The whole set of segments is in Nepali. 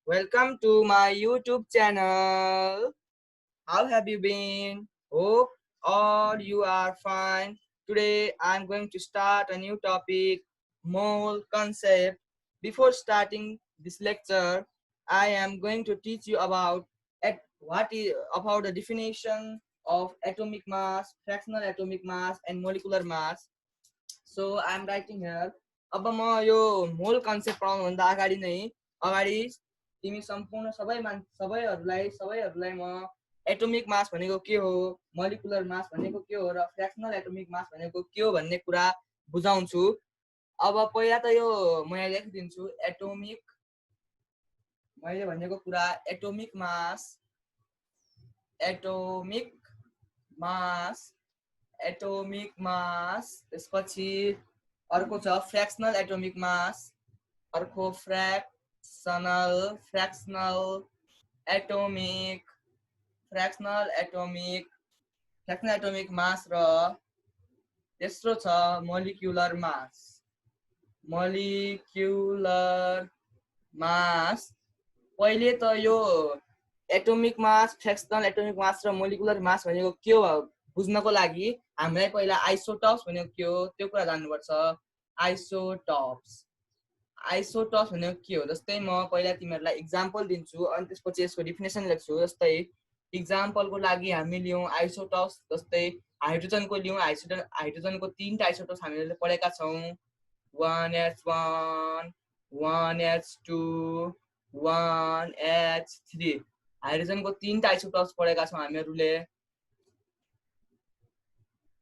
Welcome to my YouTube channel. How have you been? Hope all you are fine. Today I'm going to start a new topic, mole concept. Before starting this lecture, I am going to teach you about about the definition of atomic mass, fractional atomic mass, and molecular mass. So I'm writing here. अब म यो मोल कन्सेप्ट पढाउनुभन्दा अगाडि तिमी सम्पूर्ण सबैहरूलाई म एटोमिक मास भनेको के हो, मोलिकुलर मास भनेको के हो र फ्र्याक्सनल एटोमिक मास भनेको के हो भन्ने कुरा बुझाउँछु। अब पहिला त यो म यहाँ लेखिदिन्छु मैले भनेको कुरा एटोमिक मास त्यसपछि अर्को छ फ्र्याक्सनल एटोमिक मास, अर्को फ्र्याक्सनल एटोमिक मास र तेस्रो छ मोलिक्युलर मास। पहिले त यो एटोमिक मास, फ्र्याक्सनल एटोमिक मास र मोलिकुलर मास भनेको के हो बुझ्नको लागि हामीलाई पहिला आइसोटप्स भनेको के हो त्यो कुरा जान्नुपर्छ। आइसोटप्स भनेको के हो, जस्तै म पहिला तिमीहरूलाई इक्जाम्पल दिन्छु अनि त्यसपछि यसको डिफिनेसन लेख्छु। जस्तै इक्जाम्पलको लागि हामी लियौँ आइसोटप्स, जस्तै हाइड्रोजनको लियौँ। हाइड्रोजनको 3टा आइसोटप्स हामीले पढेका छौँ, 1h1, 1h2, 1h3। हाइड्रोजनको 3टा आइसोटप्स पढेका छौँ हामीहरूले।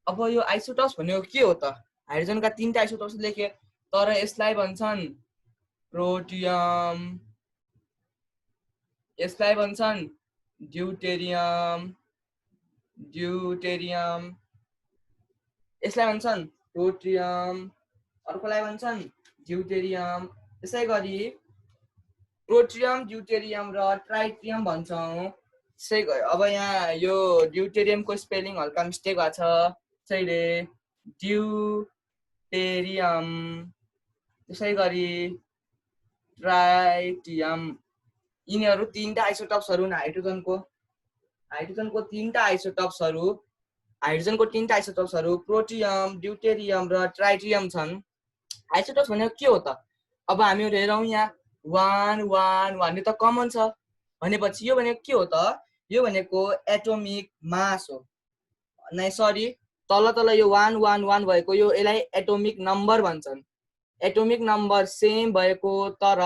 अब यो आइसोटप्स भनेको के हो त? हाइड्रोजनका 3टा आइसोटप्स लेखे, तर यसलाई भन्छन् प्रोटियम, यसलाई भन्छन् ड्युटेरियम, यसलाई भन्छन् प्रोटियम, अर्कोलाई भन्छन् ड्युटेरियम। त्यसै गरी प्रोटियम, ड्युटेरियम र ट्राइटियम भन्छौँ। अब यहाँ यो ड्युटेरियमको स्पेलिङ हल्का मिस्टेक भएको छ, त्यसैले ड्युटेरियम, त्यसै गरी ट्राइटियम। यिनीहरू 3टा आइसोटप्सहरू हुन् हाइड्रोजनको 3टा आइसोटप्सहरू प्रोटियम, ड्युटेरियम र ट्राइटियम छन्। आइसोटप्स भनेको के हो त? अब हामीहरू हेरौँ यहाँ 1 1 1 यो त कमन छ भनेपछि यो भनेको के हो त? यो भनेको एटोमिक मास हो। नै सरी, तल यो 1 1 1 भएको यो यसलाई एटोमिक नम्बर भन्छन्। एटोमिक नम्बर सेम भएको तर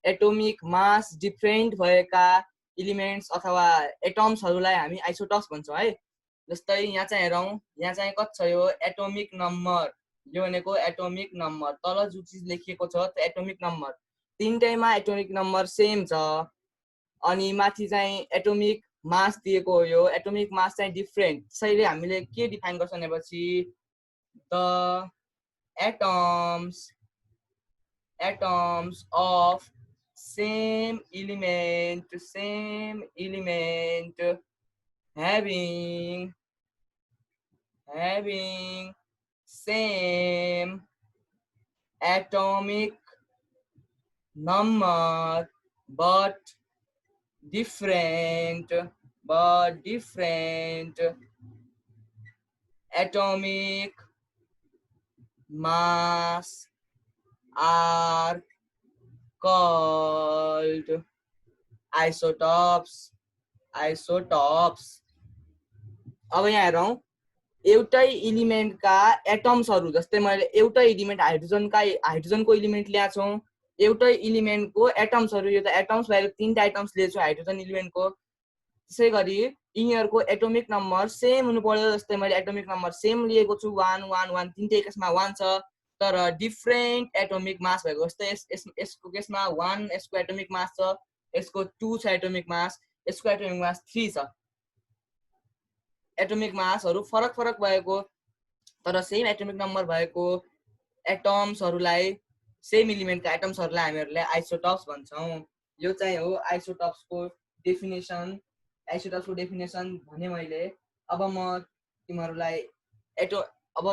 एटोमिक मास डिफरेन्ट भएका इलिमेन्ट्स अथवा एटम्सहरूलाई हामी आइसोटप्स भन्छौँ है। जस्तै यहाँ चाहिँ हेरौँ, यहाँ चाहिँ कति छ यो एटोमिक नम्बर, यो भनेको एटोमिक नम्बर, तल जो चिज लेखिएको छ त्यो एटोमिक नम्बर। 3टैमा एटोमिक नम्बर सेम छ। अनि माथि चाहिँ एटोमिक मास दिएको हो, यो एटोमिक मास चाहिँ डिफरेन्ट। त्यसैले हामीले के डिफाइन गर्छौँ भनेपछि the atoms of same element having same atomic number but different atomic mass are called isotopes। अब यहाँ हेरौँ, एउटै इलिमेन्टका एटम्सहरू, जस्तै मैले एउटै इलिमेन्ट हाइड्रोजनको इलिमेन्ट ल्याएको छौँ, एउटै इलिमेन्टको एटम्सहरू, यो त एटम्स भएको 3टा एटम्स लिएको छु हाइड्रोजन इलिमेन्टको। त्यसै गरी यिनीहरूको एटोमिक नम्बर सेम हुनु पर्यो। जस्तै मैले एटोमिक नम्बर सेम लिएको छु 1 1 1, 3टै केसमा 1 छ तर डिफरेन्ट एटोमिक मास भएको। जस्तै यसको केसमा 1 यसको एटोमिक मास छ, यसको 2 छ एटोमिक मास, यसको एटोमिक मास 3 छ। एटोमिक मासहरू फरक भएको तर सेम एटोमिक नम्बर भएको एटम्सहरूलाई, सेम इलिमेन्टका एटम्सहरूलाई हामीहरूले आइसोटप्स भन्छौँ। यो चाहिँ हो आइसोटप्सको डेफिनेसन भने मैले। अब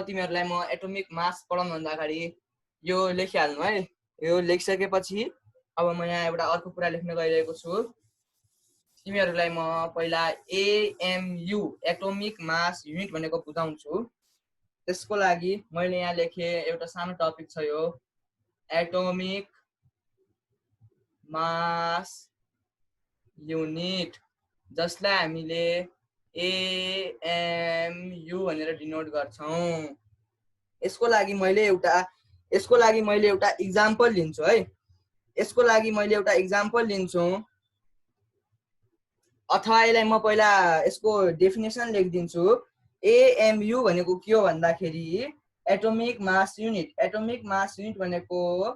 तिमीहरूलाई म एटोमिक मास पढाउनुभन्दा अगाडि यो लेखिहाल्नु है। यो लेखिसकेपछि अब म यहाँ एउटा अर्को कुरा लेख्न गइरहेको छु। तिमीहरूलाई म पहिला एएमयु एटोमिक मास युनिट भनेको बुझाउँछु। त्यसको लागि मैले यहाँ लेखेँ एउटा सानो टपिक छ यो एटोमिक मास युनिट, जसलाई हामीले एएमयु भनेर डिनोट गर्छौं। यसको लागि मैले एउटा इक्जाम्पल लिन्छु है। यसको लागि मैले एउटा इक्जाम्पल लिन्छु अथवा यसलाई म पहिला यसको डेफिनेसन लेखिदिन्छु। एएमयु भनेको के हो भन्दाखेरि atomic mass unit. Atomic mass unit भनेको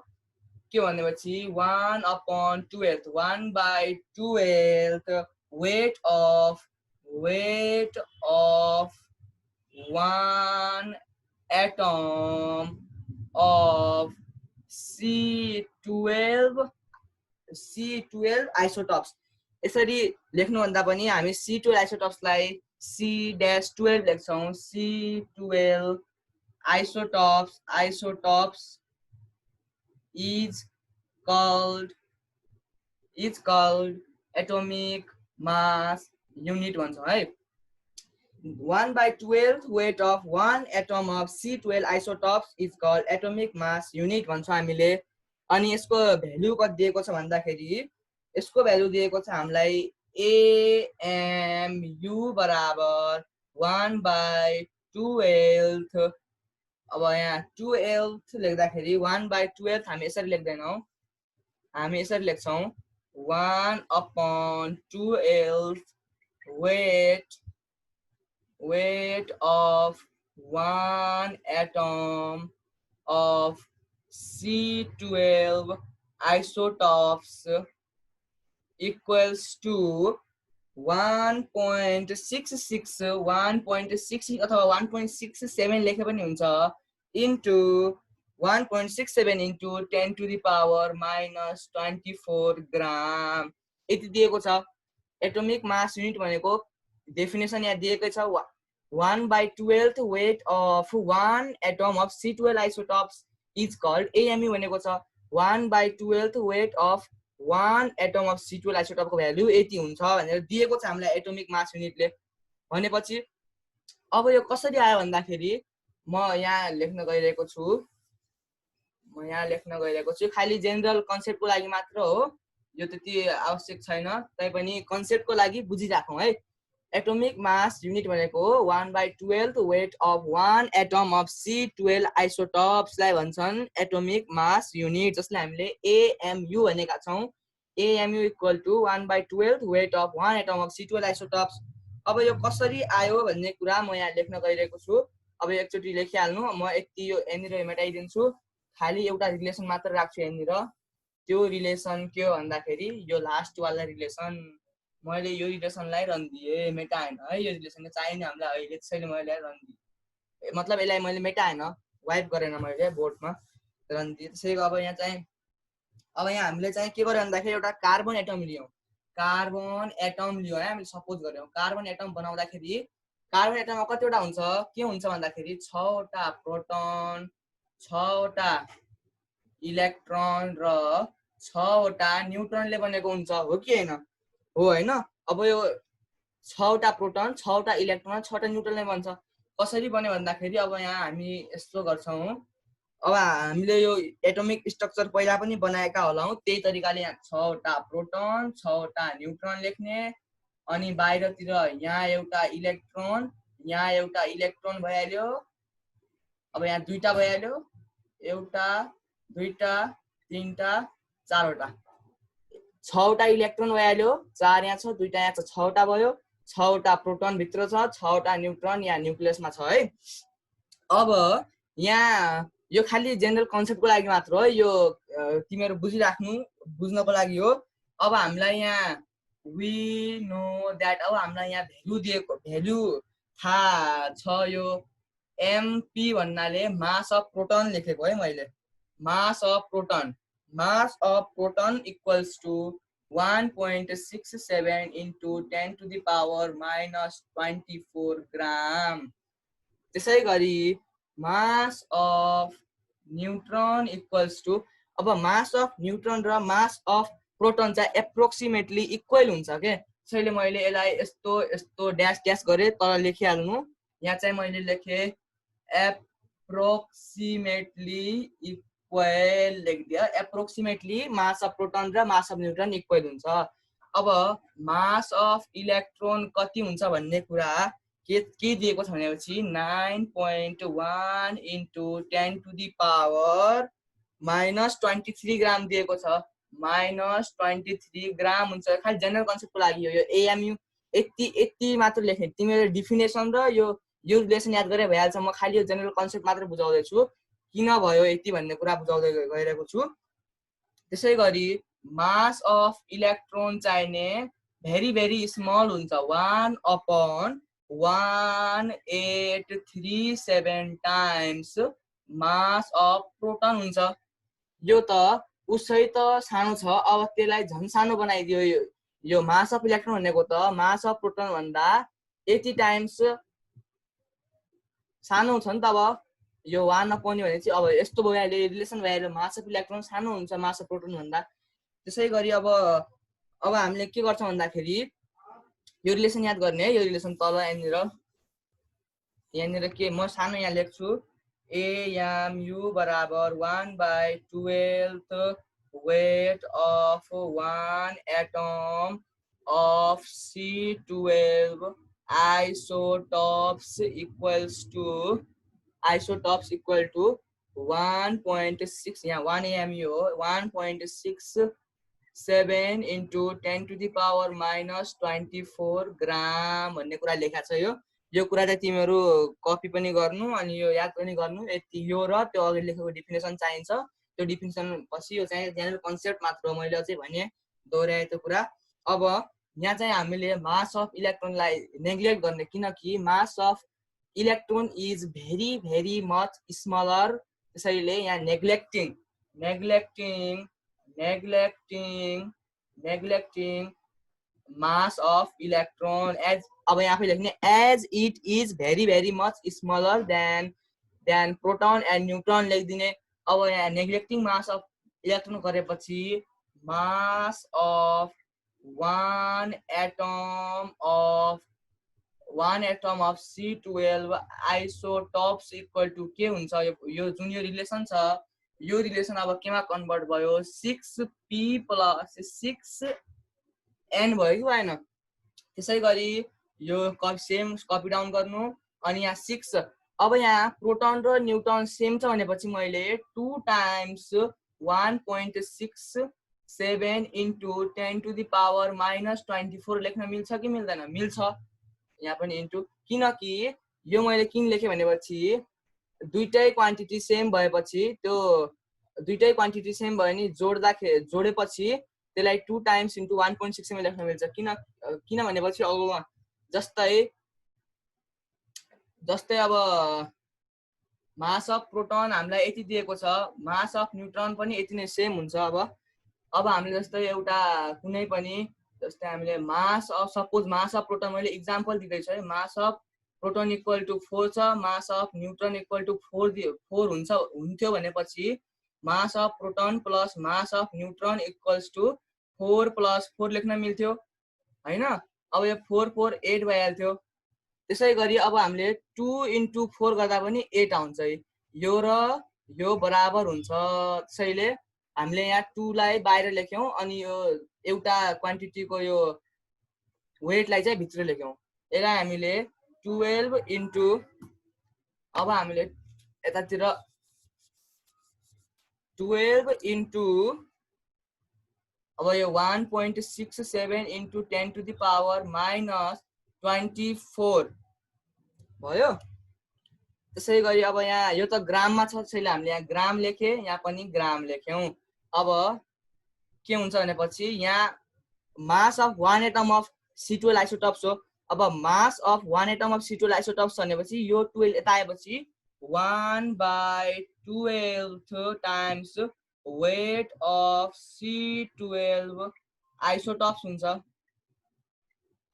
के भनेपछि 1/12 1/12 weight of 1 atom of C12 isotopes. यसरी लेख्नुभन्दा पनि हामी C12 आइसोटप्सलाई C-12 लेख्छौं। C12 isotopes is called atomic mass unit भन्छौं है। 1/12 weight of 1 atom of C12 isotopes is called atomic mass unit भन्छौं हामीले। अनि यसको भ्यालु कति दिएको छ भन्दाखेरि यसको भ्यालु दिएको छ हामीलाई AMU बराबर 1/12। अब यहाँ 12 लेख्दाखेरि 1/12 हामी यसरी लेख्दैनौं, हामी यसरी लेख्छौं 1/12 weight of 1 atom of C12 isotopes equals to 1.66 अथवा 1.67 लेखे पनि हुन्छ into 1.67 into 10 to the power -24 ग्राम यति दिएको छ। एटोमिक मास युनिट भनेको डेफिनेसन यहाँ दिएकै छ 1/12 weight of 1 atom of C12 isotopes is called AMU भनेको छ 1/12 weight of 1 atom of C12 isotope को भ्यालु यति हुन्छ भनेर दिएको छ हामीलाई एटोमिक मास युनिटले। भनेपछि अब यो कसरी आयो भन्दाखेरि म यहाँ लेख्न गइरहेको छु खाली जेनरल कन्सेप्टको लागि मात्र हो, यो त्यति आवश्यक छैन, तैपनि कन्सेप्टको लागि बुझिराखौं है। एटोमिक मास युनिट भनेको 1/12 weight of 1 atom of C12 isotopes लाई भन्छन् एटोमिक मास युनिट, जसलाई हामीले AMU भनेका छौं। AMU equal to 1/12 weight of 1 atom of C12 isotopes. अब यो कसरी आयो भन्ने कुरा म यहाँ लेख्न गइरहेको छु। अब एकचोटी लेखिहाल्नु, म यति यो यहाँनिर मेटाइदिन्छु, खाली एउटा रिलेसन मात्र राख्छु यहाँनिर। त्यो रिलेसन के हो भन्दाखेरि यो लास्ट वाला रिलेसन, मैले यो रिलेसनलाई रन दिए, मेटाएन है। यो रिलेसन चाहिने हामीलाई अहिले, त्यसैले मैले रन दिए, मतलब यसलाई मैले मेटाएन, वाइप गरेन मैले बोर्डमा, रन दिए। त्यसैले अब यहाँ चाहिँ हामीले चाहिँ के गर्यो भन्दाखेरि एउटा कार्बन एटम लियौं है, हामीले सपोज गर्यौं कार्बन एटम बनाउँदाखेरि कार्बन एटममा कतिवटा हुन्छ, के हुन्छ भन्दाखेरि 6 वटा प्रोटोन, 6 वटा इलेक्ट्रोन र 6 वटा न्यूट्रनले बनेको हुन्छ, हो कि हैन? हो हैन? अब यो 6 वटा प्रोटोन, 6 वटा इलेक्ट्रोन, 6 वटा न्यूट्रनले बन्छ। कसरी बन्यो भन्दाखेरि अब यहाँ हामी यस्तो गर्छौं, अब हामीले यो एटोमिक स्ट्रक्चर पहिला पनि बनाएका होलाौं, त्यही तरिकाले यहाँ 6 वटा प्रोटोन, 6 वटा न्यूट्रन लेख्ने, अनि बाहिरतिर यहाँ एउटा इलेक्ट्रोन भइहाल्यो। अब यहाँ दुईटा भइहाल्यो, एउटा, दुईटा, तीनटा, चारवटा, 6 वटा इलेक्ट्रोन भइहाल्यो, 4 यहाँ छ, दुईटा यहाँ छ, 6 वटा भयो। 6 वटा प्रोटोन भित्र छ, 6 वटा न्यूट्रन यहाँ न्यूक्लियसमा छ है। अब यहाँ यो खाली जेनरल कन्सेप्टको लागि मात्र हो, यो तिमीहरु बुझ्नको लागि हो। अब हामीलाई यहाँ वी नो दैट, अब हामीलाई यहाँ भ्यालु थाहा छ, यो MP भन्नाले मास अफ प्रोटोन लेखेको है मैले। Mass of proton equals to 1.67 into 10 to the power -24 gram. त्यसै गरी mass of neutron equals to, अब मास अफ न्युट्रोन र मास अफ प्रोटोन चाहिँ एप्रोक्सिमेटली इक्वल हुन्छ के। त्यसैले मैले यसलाई यस्तो यस्तो ड्यास ड्यास गरे तर लेखिहाल्नु। यहाँ चाहिँ मैले लेखे एप्रोक्सिमेटली इक्वल लेखिदिए। एप्रोक्सिमेटली मास अफ प्रोटोन र मास अफ न्युट्रोन इक्वल हुन्छ। अब मास अफ इलेक्ट्रोन कति हुन्छ भन्ने कुरा के दिएको छ भनेपछि 9.1 into 10 to the power -23 ग्राम दिएको छ। -23 ग्राम हुन्छ। खालि जेनरल कन्सेप्टको लागि हो यो। एएमयु यति मात्र लेख्ने। तिमीले डिफिनेसन र यो रिलेसन याद गरे भइहाल्छ। म खालि यो जेनरल कन्सेप्ट मात्र बुझाउँदै छु, किन भयो यति भन्ने कुरा बुझाउँदै गइरहेको छु। त्यसै गरी मास अफ इलेक्ट्रोन चाहिने भेरी भेरी स्मल हुन्छ। 1/1837 टाइम्स मास अफ प्रोटोन हुन्छ। यो त उसै त सानो छ। अब त्यसलाई झन् सानो बनाइदियो। यो मास अफ इलेक्ट्रोन भनेको त मास अफ प्रोटोन भन्दा 80 टाइम्स सानो छ नि त। अब यो 1 नपाउने भने चाहिँ अब यस्तो भइहाल्यो, रिलेसन भइहाल्यो। मास अफ इलेक्ट्रोन सानो हुन्छ मास अफ प्रोटोन भन्दा। त्यसै गरी अब हामीले के गर्छौँ भन्दाखेरि यो रिलेसन याद गर्ने है। यो रिलेसन तल यहाँनिर के म सानो यहाँ लेख्छु। AMU बराबर 1/12 weight of 1 atom of C12 isotopes equal to 1.6 यहाँ 1 AMU हो। 1.67 into 10 to the power -24 ग्राम भन्ने कुरा लेखा छ। यो कुरा चाहिँ तिमीहरू कपी पनि गर्नु अनि यो याद पनि गर्नु। यति यो र त्यो अघि लेखेको डिफिनेसन चाहिन्छ। त्यो डिफिनेसन पछि यो चाहिँ जेनरल कन्सेप्ट मात्र हो। मैले अझै भने दोहोऱ्याए त्यो कुरा। अब यहाँ चाहिँ हामीले मास अफ इलेक्ट्रोनलाई नेग्लेक्ट गर्ने, किनकि mass of electron is very very much smaller. त्यसैले यहाँ neglecting mass of electron as अब यहाँ पे लेख्ने as it is very very much smaller than proton and neutron लेखिदिने। अब यहाँ नेग्लेक्टिङ मास अफ इलेक्ट्रोन गरेपछि mass of one atom of C12 isotopes equal to के हुन्छ। यो जुन यो रिलेसन छ यो रिलेसन अब केमा कन्भर्ट भयो 6p + 6n भयो कि भएन। त्यसै गरी यो सेम कपी डाउन गर्नु अनि यहाँ 6। अब यहाँ प्रोटोन र न्युट्रोन सेम छ भनेपछि मैले 2 times 1.67 into 10 to the power -24 लेख्न मिल्छ कि मिल्दैन? मिल्छ। यहाँ पनि इन्टु, किनकि यो मैले किन लेखेँ भनेपछि दुईटै क्वान्टिटी सेम भएपछि त्यो दुईटै क्वान्टिटी सेम भयो नि जोडेपछि त्यसलाई 2 टाइम्स into 1.67 लेख्न मिल्छ। किन भनेपछि अब जस्तै अब मास अफ प्रोटोन हामीलाई यति दिएको छ, मास अफ न्युट्रोन पनि यति नै सेम हुन्छ। अब हामीले जस्तै एउटा कुनै पनि जस्तै हामीले सपोज मास अफ प्रोटोन मैले इक्जाम्पल दिँदैछु है। Mass of proton equal to 4 छ, mass of neutron equal to 4 हुन्थ्यो भनेपछि mass of proton plus mass of neutron equals to 4 + 4 लेख्न मिल्थ्यो हैन। अब यो 4 4 8 भइहाल्थ्यो। त्यसै गरी अब हामीले 2 into 4 गर्दा पनि 8 आउँछ। यो र यो बराबर हुन्छ। त्यसैले हामीले यहाँ 2 लाई बाहिर लेख्यौं अनि यो एउटा क्वान्टिटीको यो वेटलाई चाहिँ भित्र लेख्यौं। यसलाई हामीले 12 into अब हामीले यतातिर 12 into अब यो 1.67 into 10 to the power -24 भयो। त्यसै गरी अब यहाँ यो त ग्राममा छ, त्यसैले हामीले यहाँ ग्राम लेखे, यहाँ पनि ग्राम लेख्यौं। अब के हुन्छ भनेपछि यहाँ mass of 1 atom of C12 isotopes हो। अब mass of 1 atom of C12 isotopes भनेपछि यो 12 यता आएपछि 1/12 times weight of C12 isotopes हुन्छ।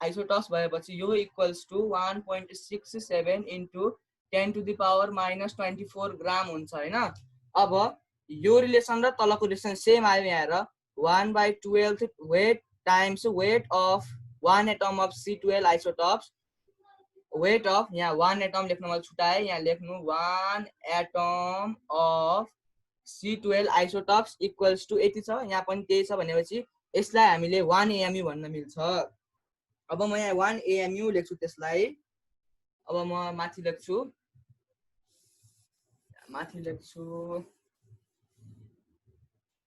आइसोटोप्स भएपछि यो equals to 1.67 into 10 to the power -24 gram हुन्छ हैन। अब यो रिलेसन र तलको रिलेसन सेम आयो यहाँ र 1/12 weight times weight of one atom of C12 isotopes. Weight of यहाँ 1 atom लेख्न मैले छुटाएँ, यहाँ लेख्नु 1 atom of C12 isotopes equals to यति छ, यहाँ पनि त्यही छ भनेपछि यसलाई हामीले 1 AMU भन्न मिल्छ। अब म यहाँ 1 AMU लेख्छु त्यसलाई। अब म माथि लेख्छु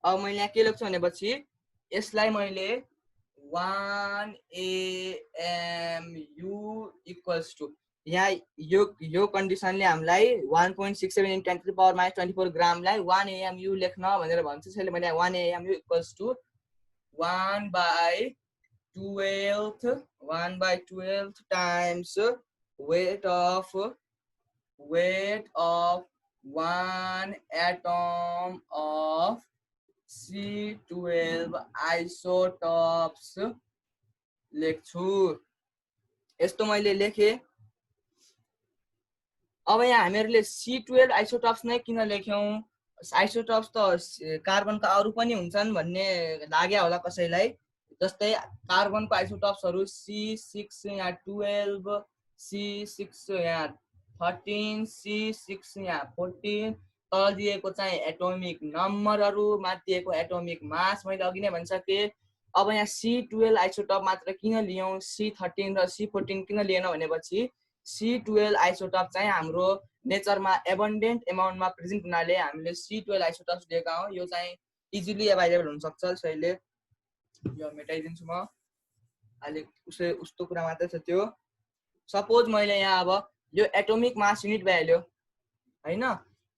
अब मैले यहाँ के लेख्छु भनेपछि यसलाई मैले 1 AMU इक्वल्स टु यहाँ यो कन्डिसनले हामीलाई 1.67 × 10⁻24 ग्रामलाई 1 AMU लेख्न भनेर भन्छ। त्यसैले मैले 1 AMU equals to 1/12 times weight of 1 atom of C12 isotopes लेख्छु। यस्तो मैले लेखेँ। अब यहाँ हामीहरूले C12 आइसोटप्स नै किन लेख्यौं? आइसोटप्स त कार्बनका अरू पनि हुन्छन् भन्ने लाग्यो होला कसैलाई। जस्तै कार्बनको आइसोटप्सहरू C6 यहाँ 12 C6 यहाँ 13 C6 यहाँ 14 तल दिएको चाहिँ एटोमिक नम्बरहरू, माथि दिएको एटोमिक मास मैले अघि नै भनिसकेँ। अब यहाँ C12 आइसोटप मात्र किन लियौं, C13 र C14 किन लिएन भनेपछि C12 आइसोटप चाहिँ हाम्रो नेचरमा एबन्डेन्ट एमाउन्टमा प्रेजेन्ट हुनाले हामीले C12 आइसोटप्स लिएका हौं। यो चाहिँ इजिली एभाइलेबल हुन सक्छ। त्यसैले यो मेटाइदिन्छु म। अहिले उस्तो कुरा मात्रै छ त्यो। सपोज मैले यहाँ अब यो एटोमिक मास युनिट भइहाल्यो हैन।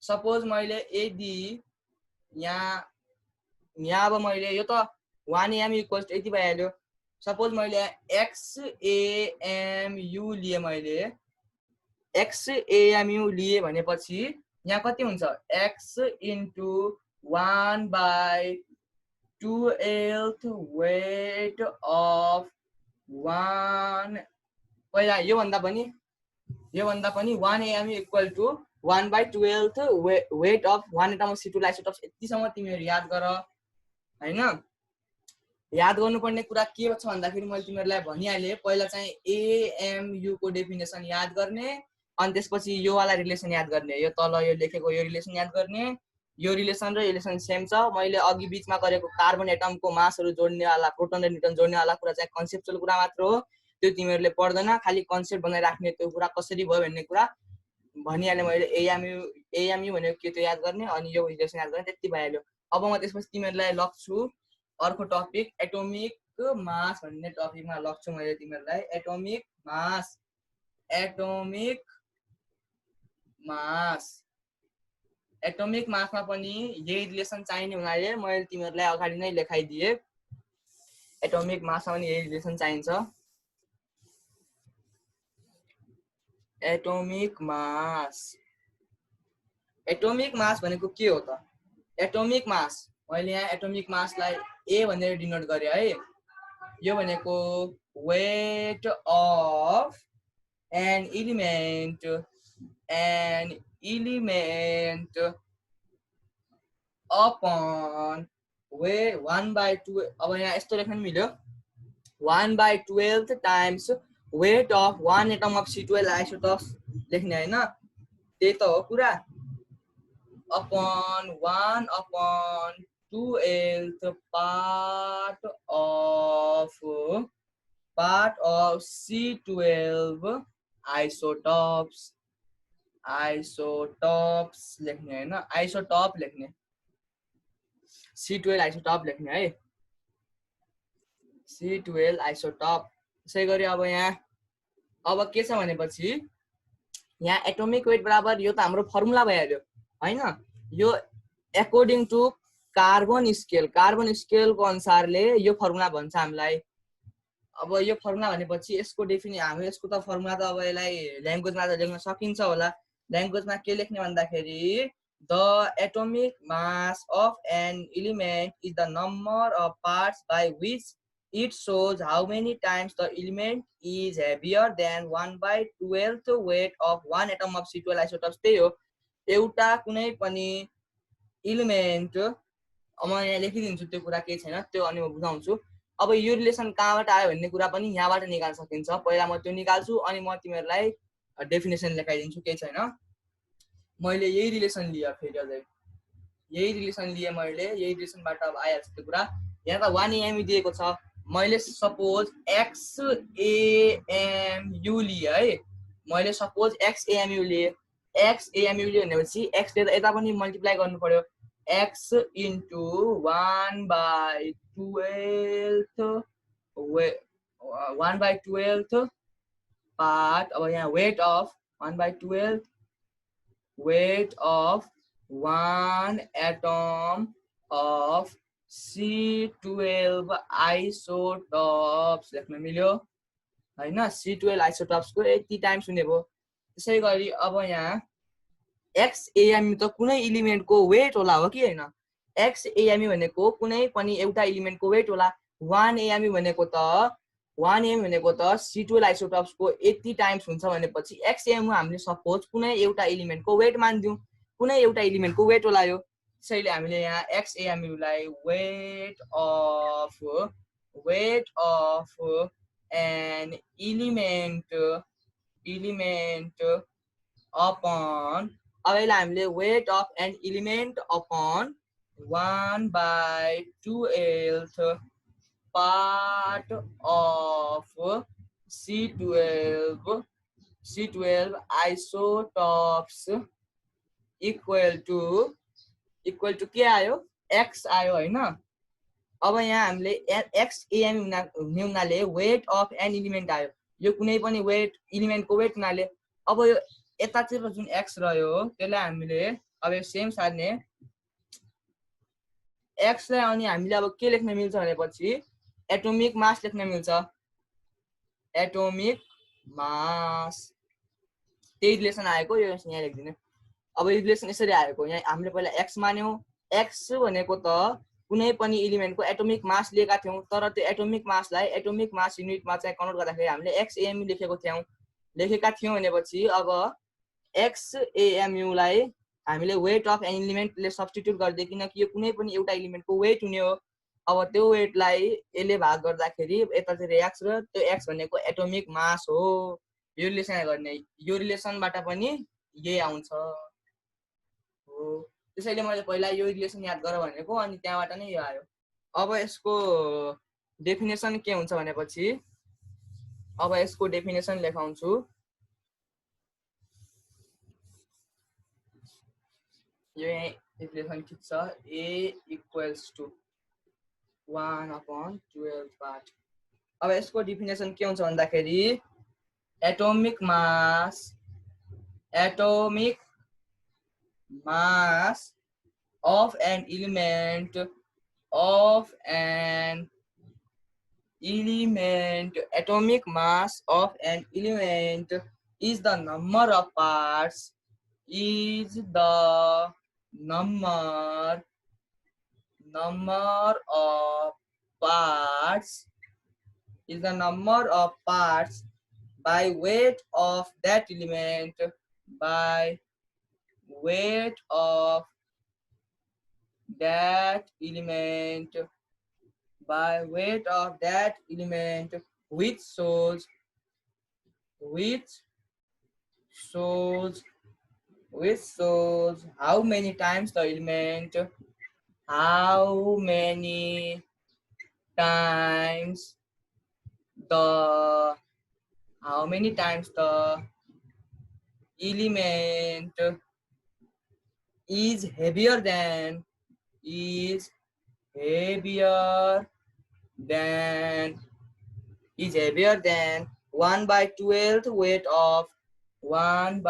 सपोज मैले यदि यहाँ अब मैले यो त 1 AMU इक्वल्स टु यति भइहाल्यो। सपोज मैले x AMU लिए, मैले x AMU लिए भनेपछि यहाँ कति हुन्छ x * 1/12 weight of 1 पहिला यो भन्दा पनि 1 AMU equal to 1/12 weight of 1 atom of C12 isotopes। यतिसम्म तिमीहरू याद गर हैन। याद गर्नुपर्ने कुरा के छ भन्दाखेरि मैले तिमीहरूलाई भनिहालेँ। पहिला चाहिँ AMU को डेफिनेसन याद गर्ने, अनि त्यसपछि यो वाला रिलेसन याद गर्ने। यो तल यो लेखेको यो रिलेसन याद गर्ने। यो रिलेसन र यो रिलेसन सेम छ। मैले अघि बीचमा गरेको कार्बन एटमको मासहरू जोड्ने वाला, प्रोटन र न्युट्रन जोड्ने वाला कुरा चाहिँ कन्सेप्चुअल कुरा मात्र हो। त्यो तिमीहरूले पढ्दैन, खाली कन्सेप्ट बनाइराख्ने, त्यो कुरा कसरी भयो भन्ने कुरा भनिहालेँ मैले। AMU भनेको के त्यो याद गर्ने, अनि यो रिलेसन याद गर्ने, त्यति भइहाल्यो। अब म त्यसपछि तिमीहरूलाई लग्छु अर्को टपिक एटोमिक मास भन्ने टपिकमा लग्छु मैले तिमीहरूलाई। एटोमिक मासमा पनि यही रिलेसन चाहिने हुनाले मैले तिमीहरूलाई अगाडि नै लेखाइदिए। एटोमिक मासमा पनि यही रिलेसन चाहिन्छ। एटोमिक मास भनेको के हो त? एटोमिक मास मैले यहाँ एटोमिक मासलाई A भनेर डिनोट गरे है। यो भनेको weight of an element upon 1/2। अब यहाँ यस्तो लेख्न मिल्यो 1/12 times weight of 1 atom of C12 isotopes लेख्ने हैन। त्यही त हो कुरा। upon 1/12 part of C12 isotopes लेख्ने हैन, आइसोटप लेख्ने, C12 आइसोटप लेख्ने है, C12 आइसोटप। त्यसै गरी अब यहाँ अब के छ भनेपछि यहाँ एटोमिक वेट बराबर यो त हाम्रो फर्मुला भइहाल्यो हैन। यो अकॉर्डिङ टु कार्बन स्केलको अनुसारले यो फर्मुला भन्छ हामीलाई। अब यो फर्मुला भनेपछि यसको हामी यसको त फर्मुला त अब यसलाई ल्याङ्ग्वेजमा त लेख्न सकिन्छ होला। ल्याङ्ग्वेजमा के लेख्ने भन्दाखेरि the atomic mass of an element is the number of parts by which it shows how many times the element is heavier than 1/12 weight of 1 atom of C12 isotopes। त्यही हो, एउटा कुनै पनि इलिमेन्ट अब म यहाँ लेखिदिन्छु त्यो कुरा केही छैन त्यो अनि म बुझाउँछु अब यो रिलेसन कहाँबाट आयो भन्ने कुरा पनि यहाँबाट निकाल्न सकिन्छ पहिला म त्यो निकाल्छु अनि म तिमीहरूलाई डेफिनेसन लेखाइदिन्छु केही छैन मैले यही रिलेसन लिए फेरि अझै यही रिलेसन लिए मैले यही रिलेसनबाट अब आइहाल्छ त्यो कुरा यहाँ त 1 एएमयू दिएको छ मैले सपोज एक्स एएमयू लिए है मैले सपोज एक्स एएमयू लिए एक्स एएमयू लिए भनेपछि एक्स ले त यता पनि मल्टिप्लाई गर्नु पर्यो x into 1/12 1/12 part अब यहाँ weight of 1/12 weight of 1 atom of C12 isotopes लेख्न मिल्यो हैन C12 isotopes को यति टाइम्स हुने भयो त्यसै गरी अब यहाँ x एएमयू त कुनै एलिमेन्टको वेट होला हो कि हैन x एएमयू भनेको कुनै पनि एउटा एलिमेन्टको वेट होला 1 एएमयू भनेको त C12 आइसोटप्सको 80 टाइम्स हुन्छ भनेपछि x एएमयू हामीले सपोज कुनै एउटा एलिमेन्टको वेट मान्दियौ कुनै एउटा एलिमेन्टको वेट होला यो त्यसैले हामीले यहाँ x एएमयू लाई weight of an element upon अब यसलाई हामीले weight of an element upon 1/12 part of C12 isotopes equal to के आयो x आयो हैन अब यहाँ हामीले x एएमयू हुने हुनाले weight of an element आयो यो कुनै पनि वेट एलिमेन्टको वेट हुनाले अब यो यतातिर जुन x रह्यो त्यसलाई हामीले अब यो सेम सार्ने x लाई अनि हामीले अब के लेख्न मिल्छ भनेपछि एटोमिक मास लेख्न मिल्छ एटोमिक मास त्यही रिलेसन आएको यो यहाँ लेख्दिने अब यो रिलेसन यसरी आएको यहाँ हामीले पहिला x मान्यौ x भनेको त कुनै पनि एलिमेन्टको एटोमिक मास लिएका थियौ तर त्यो एटोमिक मासलाई एटोमिक मास युनिटमा चाहिँ कन्भर्ट गर्दाखेरि हामीले x एएमयू लेखेका थियौ भनेपछि अब x एएमयू लाई हामीले वेट अफ एन एलिमेन्टले सब्स्टिट्युट गर्दै किनकि यो कुनै पनि एउटा एलिमेन्टको वेट हुने हो अब त्यो वेटलाई यसले भाग गर्दाखेरि यतातिर x र त्यो x भनेको एटोमिक मास हो यो रिलेसन गर्ने यो रिलेसनबाट पनि यही आउँछ हो त्यसैले मैले पहिला यो रिलेसन याद गर भनेको अनि त्यहाँबाट नै यो आयो अब यसको डेफिनेसन के हुन्छ भनेपछि अब यसको डेफिनेसन लेखाउँछु यो इक्वेसन ठिक छ a equals to 1/12 part अब यसको डेफिनेसन के हुन्छ भन्दाखेरि atomic mass of an element atomic mass of an element is the number of parts by weight of that element which shows how many times the element is heavier than 1/12 weight of 1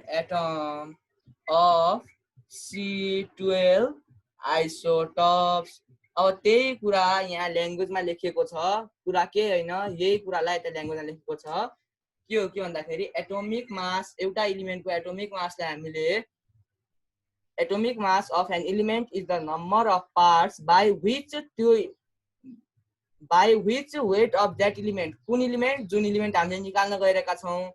atom of C12 isotopes अब त्यही कुरा यहाँ ल्याङ्ग्वेजमा लेखिएको छ कुरा के हैन यही कुरालाई त ल्याङ्ग्वेजमा लेखेको छ के हो के भन्दाखेरि एटोमिक मास एउटा एलिमेन्टको एटोमिक मासलाई हामीले atomic mass of an element is the number of parts by which त्यो by which weight of that element, कुन element, जुन element हामीले निकाल्न गइरहेका छौं,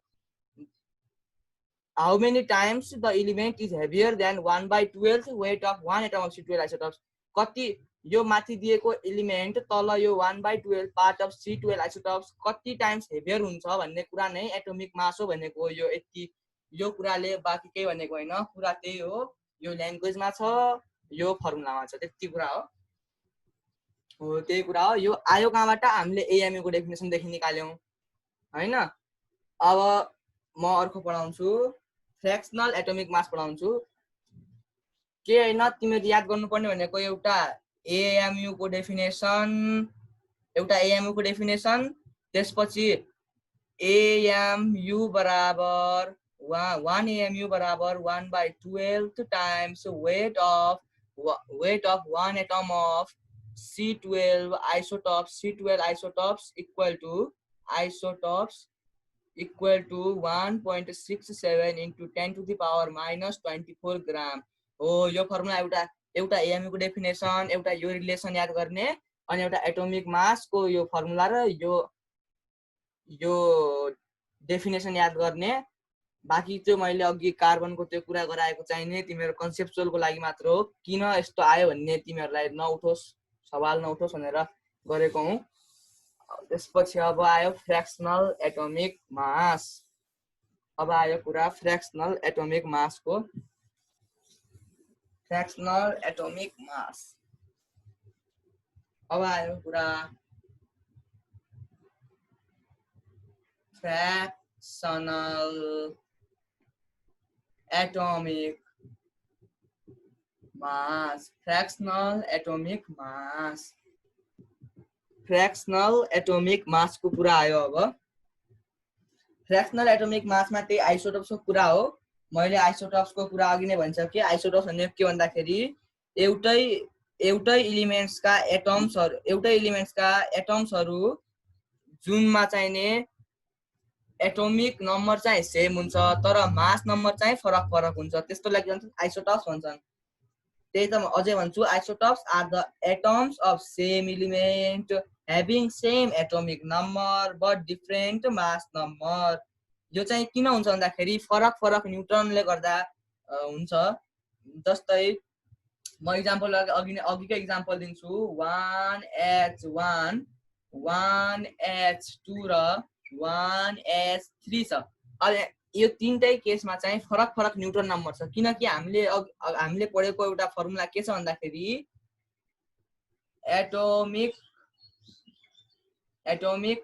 how many times the element is heavier than 1/12 weight of one atom of C12 isotopes, कति यो माथि दिएको element तल यो 1/12 part of C12 isotopes कति times heavier हुन्छ भन्ने कुरा नै atomic mass हो भनेको। यो यति यो कुराले बाँकी केही भनेको हैन, कुरा त्यही हो, यो ल्याङ्ग्वेजमा छ, यो फर्मुलामा छ, त्यति कुरा हो त्यही कुरा हो। यो आयो कहाँबाट, हामीले AMU को डेफिनेसन देखि निकाल्यौं हैन। अब म अर्को पढाउँछु, फ्र्याक्सनल एटोमिक मास पढाउँछु। के हैन तिमीहरु याद गर्नुपर्ने भनेको एउटा AMU को डेफिनेसन, त्यसपछि AMU बराबर 1 AMU बराबर 1/12 times weight of 1 atom of C12 isotopes equal to 1.67 into 10 to the power minus 24 gram हो। यो फर्मुला एउटा AMU को डेफिनेसन, एउटा यो रिलेसन याद गर्ने, अनि एउटा एटोमिक मास को यो फर्मुला र यो डेफिनेसन याद गर्ने। बाकी त्यो मैले अघि कार्बन को त्यो कुरा गराएको चाहिने तिमीहरु कन्सेप्चुअल को लागि मात्र हो, किन यस्तो आयो भन्ने तिमीहरुलाई नउठोस्, सवाल नउठोस् भनेर गरेको हुँ। त्यसपछि अब आयो फ्र्याक्सनल एटोमिक मास। अब आयो कुरा फ्र्याक्सनल एटोमिक मास को। फ्र्याक्सनल एटोमिक मास, अब आयो कुरा फ्र्याक्सनल एटोमिक मास। फ्र्याक्सनल एटोमिक मास को कुरा आयो। अब फ्र्याक्सनल एटोमिक मासमा त्यही आइसोटोप्स को कुरा हो। मैले आइसोटोप्स को कुरा अघि नै भनिसके। आइसोटोप्स भनेको के भन्दाखेरि एउटै एलिमेन्ट्सका एटम्सहरु जुनमा चाहिने एटोमिक नम्बर चाहिँ सेम हुन्छ तर मास नम्बर चाहिँ फरक हुन्छ, त्यसैलाई के भन्छन् आइसोटोप्स भन्छन्। त्यही त म अझै भन्छु, isotopes are the atoms of same element having same atomic number but different mass number। यो चाहिँ किन हुन्छ भन्दाखेरि फरक न्यूट्रनले गर्दा हुन्छ। जस्तै म एक्जाम्पल अघिकै एक्जाम्पल दिन्छु, 1H1 1H2 र 1H3 छ। अहिले यो तीनटै केसमा चाहिँ फरक न्यूट्रन नम्बर छ, किनकि हामीले पढेको एउटा फर्मुला के छ भन्दाखेरि atomic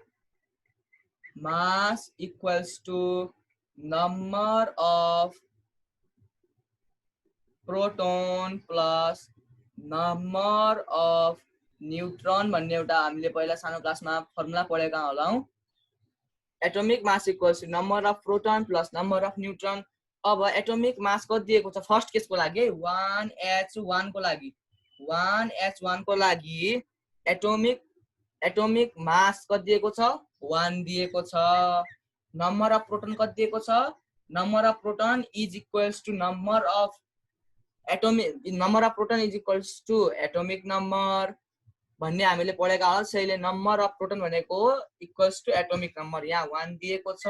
mass equals to number of proton plus number of neutron भन्ने एउटा हामीले पहिला सानो क्लासमा फर्मुला पढेका होला। Atomic mass equals to number of proton plus number of neutron. अब एटोमिक मास कति दिएको छ फर्स्ट केसको लागि 1H1 को लागि 1H1 को लागि एटोमिक मास कति दिएको छ 1 दिएको छ। नम्बर अफ प्रोटोन कति दिएको छ, number of proton is equals to number of proton is equals to atomic number भन्ने हामीले पढेका हो। त्यसैले नम्बर अफ प्रोटोन भनेको इक्वल्स टु एटोमिक नम्बर, यहाँ 1 दिएको छ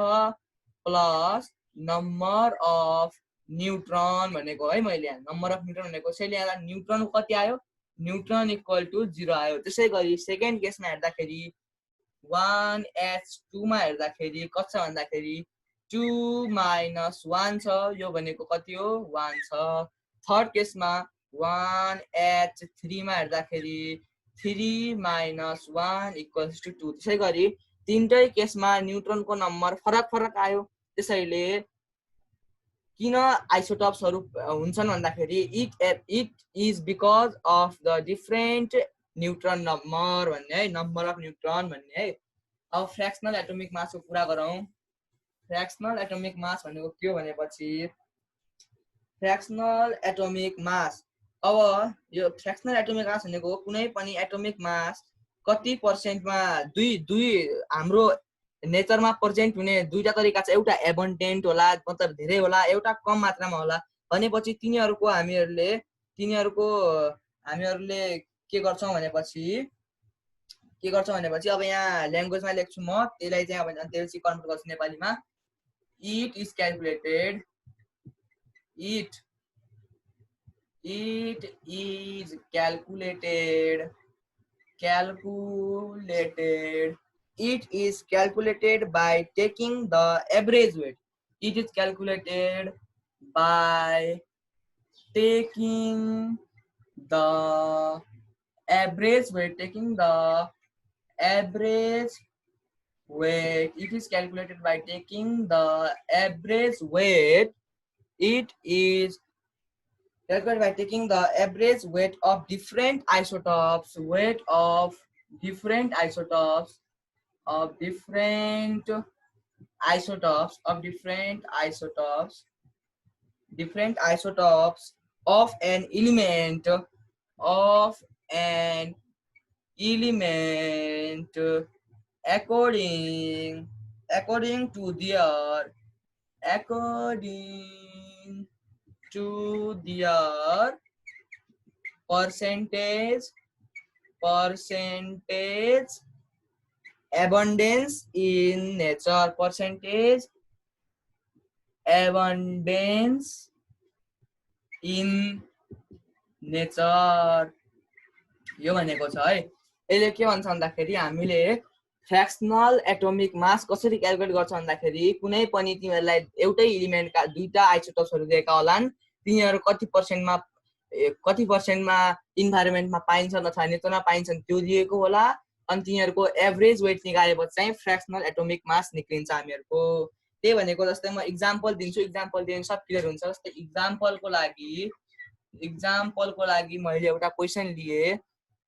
प्लस नम्बर अफ न्यूट्रन भनेको है मैले यहाँ नम्बर अफ न्यूट्रन भनेको। त्यसैले यहाँ न्यूट्रन कति आयो, न्यूट्रन इक्वल टु 0 आयो। त्यसै गरी सेकेन्ड केसमा हेर्दाखेरि 1H2 मा हेर्दाखेरि कति छ भन्दाखेरि 2 - 1 छ, यो भनेको कति हो 1 छ। थर्ड केसमा 1H3 मा हेर्दाखेरि 3 - 1 इक्वल्स टु 2। त्यसै गरी तीनटै केसमा न्यूट्रनको नम्बर फरक आयो। त्यसैले किन आइसोटोप्सहरु हुन्छन् भन्दाखेरि it is because of the different neutron number भन्ने है, नम्बर अफ न्यूट्रन भन्ने है। अब फ्र्याक्सनल एटोमिक मास को कुरा गरौँ। फ्र्याक्सनल एटोमिक मास भनेको के हो भनेपछि फ्र्याक्सनल एटोमिक मास, अब यो फ्र्याक्सनल एटोमिक मास भनेको कुनै पनि एटोमिक मास कति पर्सेन्टमा दुई हाम्रो नेचरमा प्रेजेन्ट हुने दुईटा तरिका छ। एउटा एबन्डेन्ट होला मतलब धेरै होला, एउटा कम मात्रामा होला भनेपछि तिनीहरुको हामीहरुले के गर्छौं भनेपछि के गर्छ भनेपछि अब यहाँ ल्याङ्ग्वेजमा लेख्छु म त्यसलाई चाहिँ अब त्यसपछि कन्भर्ट गर्छु नेपालीमा it is calculated it is calculated it is calculated by taking the average weight. It is calculated by taking the average weight. Taking the average weight. It is calculated by taking the average weight. It is calculated by taking the average weight of different isotopes. Weight of different isotopes. Of different isotopes of an element according to their percentage abundance in nature. Percentage abundance in nature. यो भनेको छ है। यसले के भन्छ भन्दाखेरि हामीले फ्र्याक्सनल एटोमिक मास कसरी क्याल्कुलेट गर्छ भन्दाखेरि कुनै पनि तिमीहरुलाई एउटै एलिमेन्टका दुईटा आइसोटोप्सहरु दिएका होलान्, तिनीहरु कति पर्सेन्टमा इन्भाइरोमेन्टमा पाइन्छन् अथवा नेचरमा पाइन्छन् त्यो दिएको होला, अनि तिनीहरुको एभरेज वेट निकालेपछि चाहिँ फ्र्याक्सनल एटोमिक मास निक्लिन्छ हामीहरुको। त्यही भनेको जस्तै म एक्जाम्पल दिन्छु, एक्जाम्पल दिनु सब क्लियर हुन्छ। जस्तै एक्जाम्पलको लागि मैले एउटा क्वेशन लिए,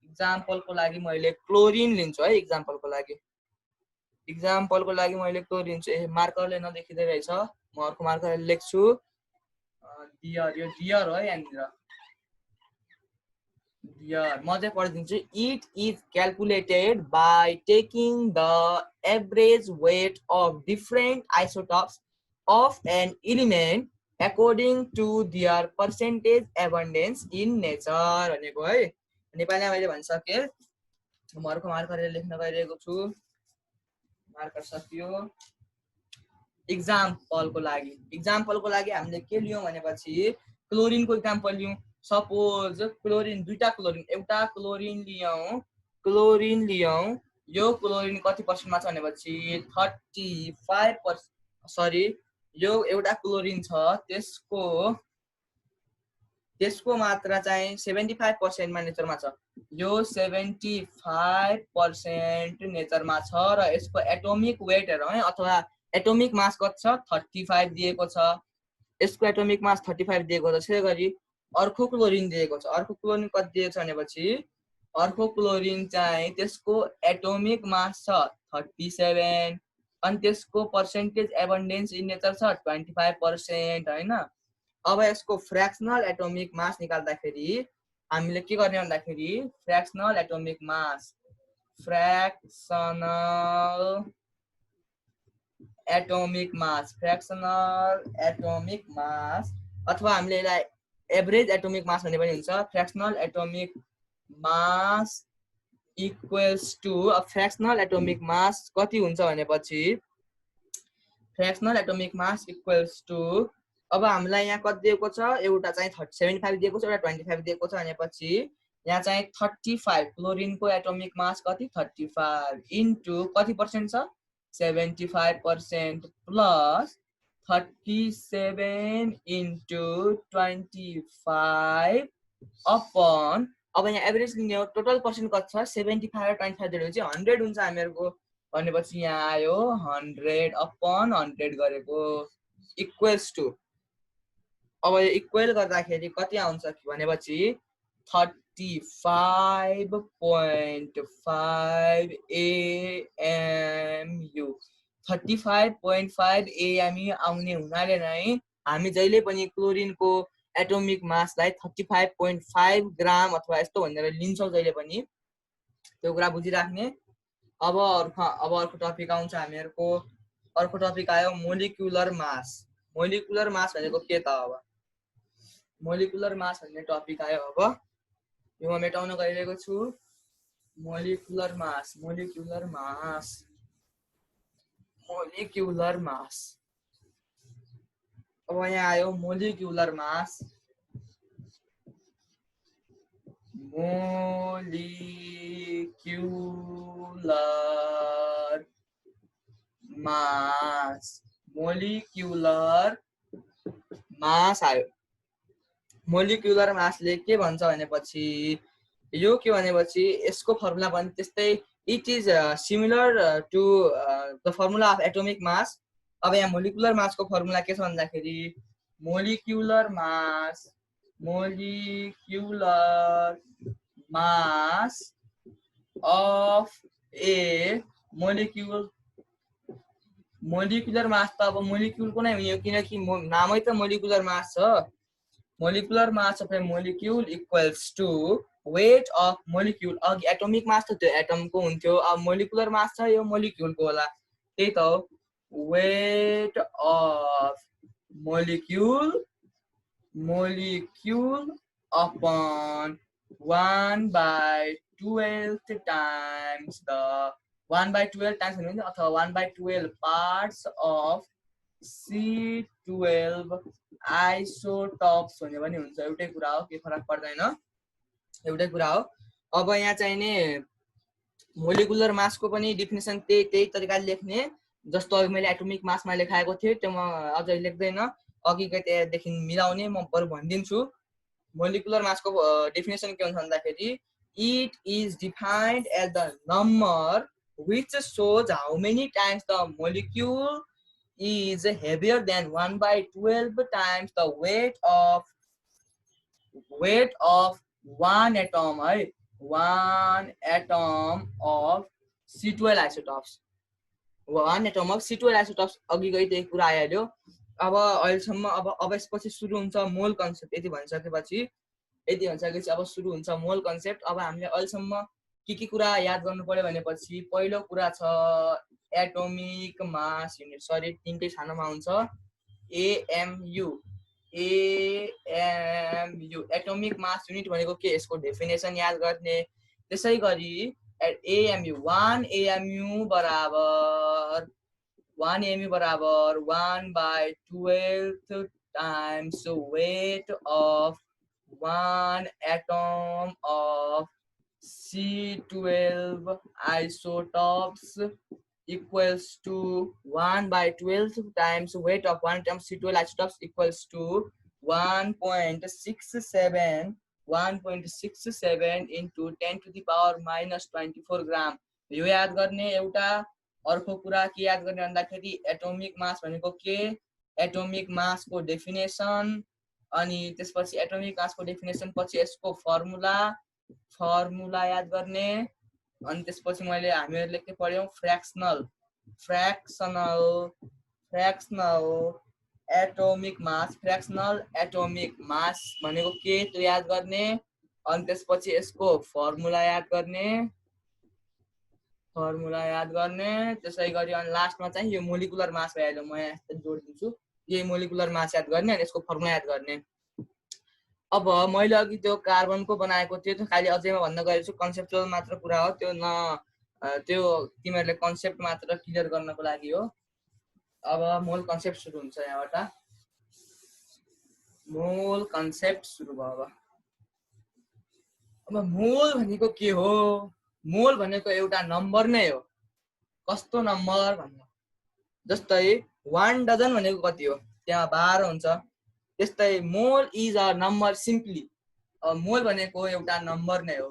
एक्जाम्पलको लागि मैले क्लोरिन लिन्छु है। एक्जाम्पलको लागि मैले क्लोरिन चाहिँ मार्करले नदेखिँदै रहेछ, म अर्को मार्करले लेख्छु। डियर, यो डियर हो यहाँनिर डियर। म चाहिँ पढिदिन्छु। It is calculated by taking the average weight of different isotopes of an element according to their percentage abundance in nature भनेको है। नेपालीमा मैले भनिसके। म अर्को मार्करले लेख्न गइरहेको छु। मार्कर सकियो। एक्जाम्पलको लागि हामीले के लियौं भनेपछि क्लोरिनको एक्जाम्पल लियौं। सपोज क्लोरिन दुईटा क्लोरिन, एउटा क्लोरिन लियौं। यो क्लोरिन कति पर्सेन्टमा छ भनेपछि 35%, सरी यो एउटा क्लोरिन छ, त्यसको मात्रा चाहिँ 75% मा नेचरमा छ। यो 75% नेचरमा छ र यसको एटोमिक वेट हेरौँ है, अथवा एटोमिक मास कति छ 35 दिएको छ। यसको एटोमिक मास 35 दिएको छ। त्यसै गरी अर्को क्लोरिन दिएको छ। अर्को क्लोरिन कति दिएको छ भनेपछि अर्को क्लोरिन चाहिँ त्यसको एटोमिक मास छ 37 अनि त्यसको पर्सेन्टेज एबन्डेन्स इन नेचर छ 25% हैन। अब यसको फ्र्याक्सनल एटोमिक मास निकाल्दाखेरि हामीले के गर्ने भन्दाखेरि फ्र्याक्सनल एटोमिक मास अथवा हामीले यसलाई एभरेज एटोमिक मास भन्ने पनि हुन्छ। फ्र्याक्सनल एटोमिक मास इक्वल्स टु, अब फ्र्याक्सनल एटोमिक मास कति हुन्छ भनेपछि फ्र्याक्सनल एटोमिक मास इक्वल्स टु, अब हामीलाई यहाँ कति दिएको छ, एउटा चाहिँ 75 दिएको छ, एउटा 25 दिएको छ भनेपछि यहाँ चाहिँ 35 क्लोरिनको एटोमिक मास कति 35 इन्टु कति पर्सेन्ट छ 75% प्लस 37 इन्टु 25 अपन, अब यहाँ एभरेज लिने हो। टोटल पर्सेन्ट कति छ 75 र 25 जोडेपछि 100 हुन्छ हामीहरुको। भनेपछि यहाँ आयो 100 अपन 100 गरेको इक्वल्स टु, अब यो इक्वल गर्दाखेरि कति आउँछ भनेपछि 35.5 AMU। 35.5 AMU आउने हुनाले नै हामी जहिले पनि क्लोरिनको एटोमिक मासलाई 35.5 ग्राम अथवा यस्तो भनेर लिन्छौँ जहिले पनि, त्यो कुरा बुझिराख्ने। अब अर्को टपिक आउँछ हामीहरुको। अर्को टपिक आयो मोलिकुलर मास। मोलिकुलर मास भनेको के त? अब मोलिकुलर मास भन्ने टपिक आयो। अब यो म मेटाउन गइरहेको छु। Molecular mass molecular mass molecular mass अब यहाँ आयो molecular mass molecular mass molecular mass आयो मोलिकुलर मासले के भन्छ भनेपछि यो के भनेपछि यसको फर्मुला पनि त्यस्तै it is similar to the formula of atomic mass अब यहाँ मोलिकुलर मासको फर्मुला के छ भन्दाखेरि molecular mass of a molecular mass त अब मोलिक्युलको नै हो किनकि नामै त मोलिकुलर मास छ molecular mass of a molecule equals to weight of molecule अघि एटोमिक मास त त्यो एटमको हुन्थ्यो अब मोलिकुलर मास छ यो मोलिक्युलको होला त्यही त हो weight of molecule upon 1/12 times the 1/12 times अथवा 1/12 parts of C12 आइसोटप्स भन्ने पनि हुन्छ एउटै कुरा हो के फरक पर्दैन एउटै कुरा हो अब यहाँ चाहिँ नि मोलिकुलर मासको पनि डेफिनेसन त्यही तरिकाले लेख्ने जस्तो अघि मैले एटोमिक मासमा लेखाएको थिएँ त्यो म अझै लेख्दैन अघिकै त्यहाँदेखि मिलाउने म बरु भनिदिन्छु मोलिकुलर मासको डेफिनेसन के हुन्छ भन्दाखेरि it is defined as the number which shows how many times the molecule is heavier than 1/12 times the weight of one atom of C12 isotopes one atom of C12 isotopes अघिकै त्यही कुरा आइहाल्यो अब अहिलेसम्म अब यसपछि सुरु हुन्छ मोल कन्सेप्ट यति भनिसकेपछि अब सुरु हुन्छ मोल कन्सेप्ट अब हामीले अहिलेसम्म के कुरा याद गर्नु पर्यो भनेपछि पहिलो कुरा छ एटोमिक मास युनिट सरी तीनटै सानोमा हुन्छ एएमयु एटोमिक मास युनिट भनेको के यसको डेफिनेसन याद गर्ने त्यसै गरी एएमयु 1 एएमयु बराबर 1/12 times weight of one atom of C12 isotopes equals to 1/12 times weight of one atom C12 isotopes equals to 1.67 into 10 to the power minus 24 ग्राम यो याद गर्ने एउटा अर्को कुरा के याद गर्ने भन्दाखेरि एटोमिक मास भनेको के एटोमिक मासको डेफिनेसन अनि त्यसपछि एटोमिक मासको डेफिनेसन पछि यसको फर्मुला याद गर्ने अनि त्यसपछि हामीहरुले के पढ्यौं फ्र्याक्सनल एटोमिक मास भनेको के त्यो याद गर्ने अनि त्यसपछि यसको फर्मुला याद गर्ने त्यसै गरी अनि लास्टमा चाहिँ यो मोलिकुलर मास भइहाल्यो म यहाँ जोडिदिन्छु यही मोलिकुलर मास याद गर्ने अनि यसको फर्मुला याद गर्ने अब मैले अघि त्यो कार्बनको बनाएको थियो त्यो खाली अझैमा भन्न गएको छु कन्सेप्चुअल मात्र कुरा हो त्यो तिमीहरुले कन्सेप्ट मात्र क्लियर गर्नको लागि हो अब मोल कन्सेप्ट सुरु हुन्छ यहाँबाट मोल कन्सेप्ट सुरु भयो अब मोल भनेको के हो मोल भनेको एउटा नम्बर नै हो कस्तो नम्बर भन्नु जस्तै 1 डजन भनेको कति हो त्यहाँ 12 हुन्छ त्यस्तै mole is a number simply मोल भनेको एउटा नम्बर नै हो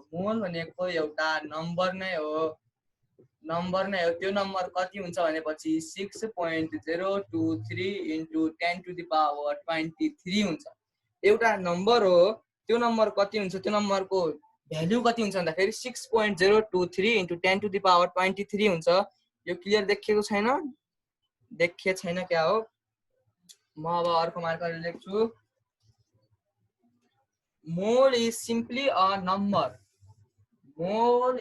त्यो नम्बर कति हुन्छ भनेपछि 6.023 into 10 to the power 23 हुन्छ एउटा नम्बर हो त्यो नम्बर कति हुन्छ त्यो नम्बरको भ्यालु कति हुन्छ भन्दाखेरि 6.023 into 10 to the power 23 हुन्छ यो क्लियर देखिएको छैन क्या हो म अब अर्को मार्करले लेख्छु mole is simply a number mole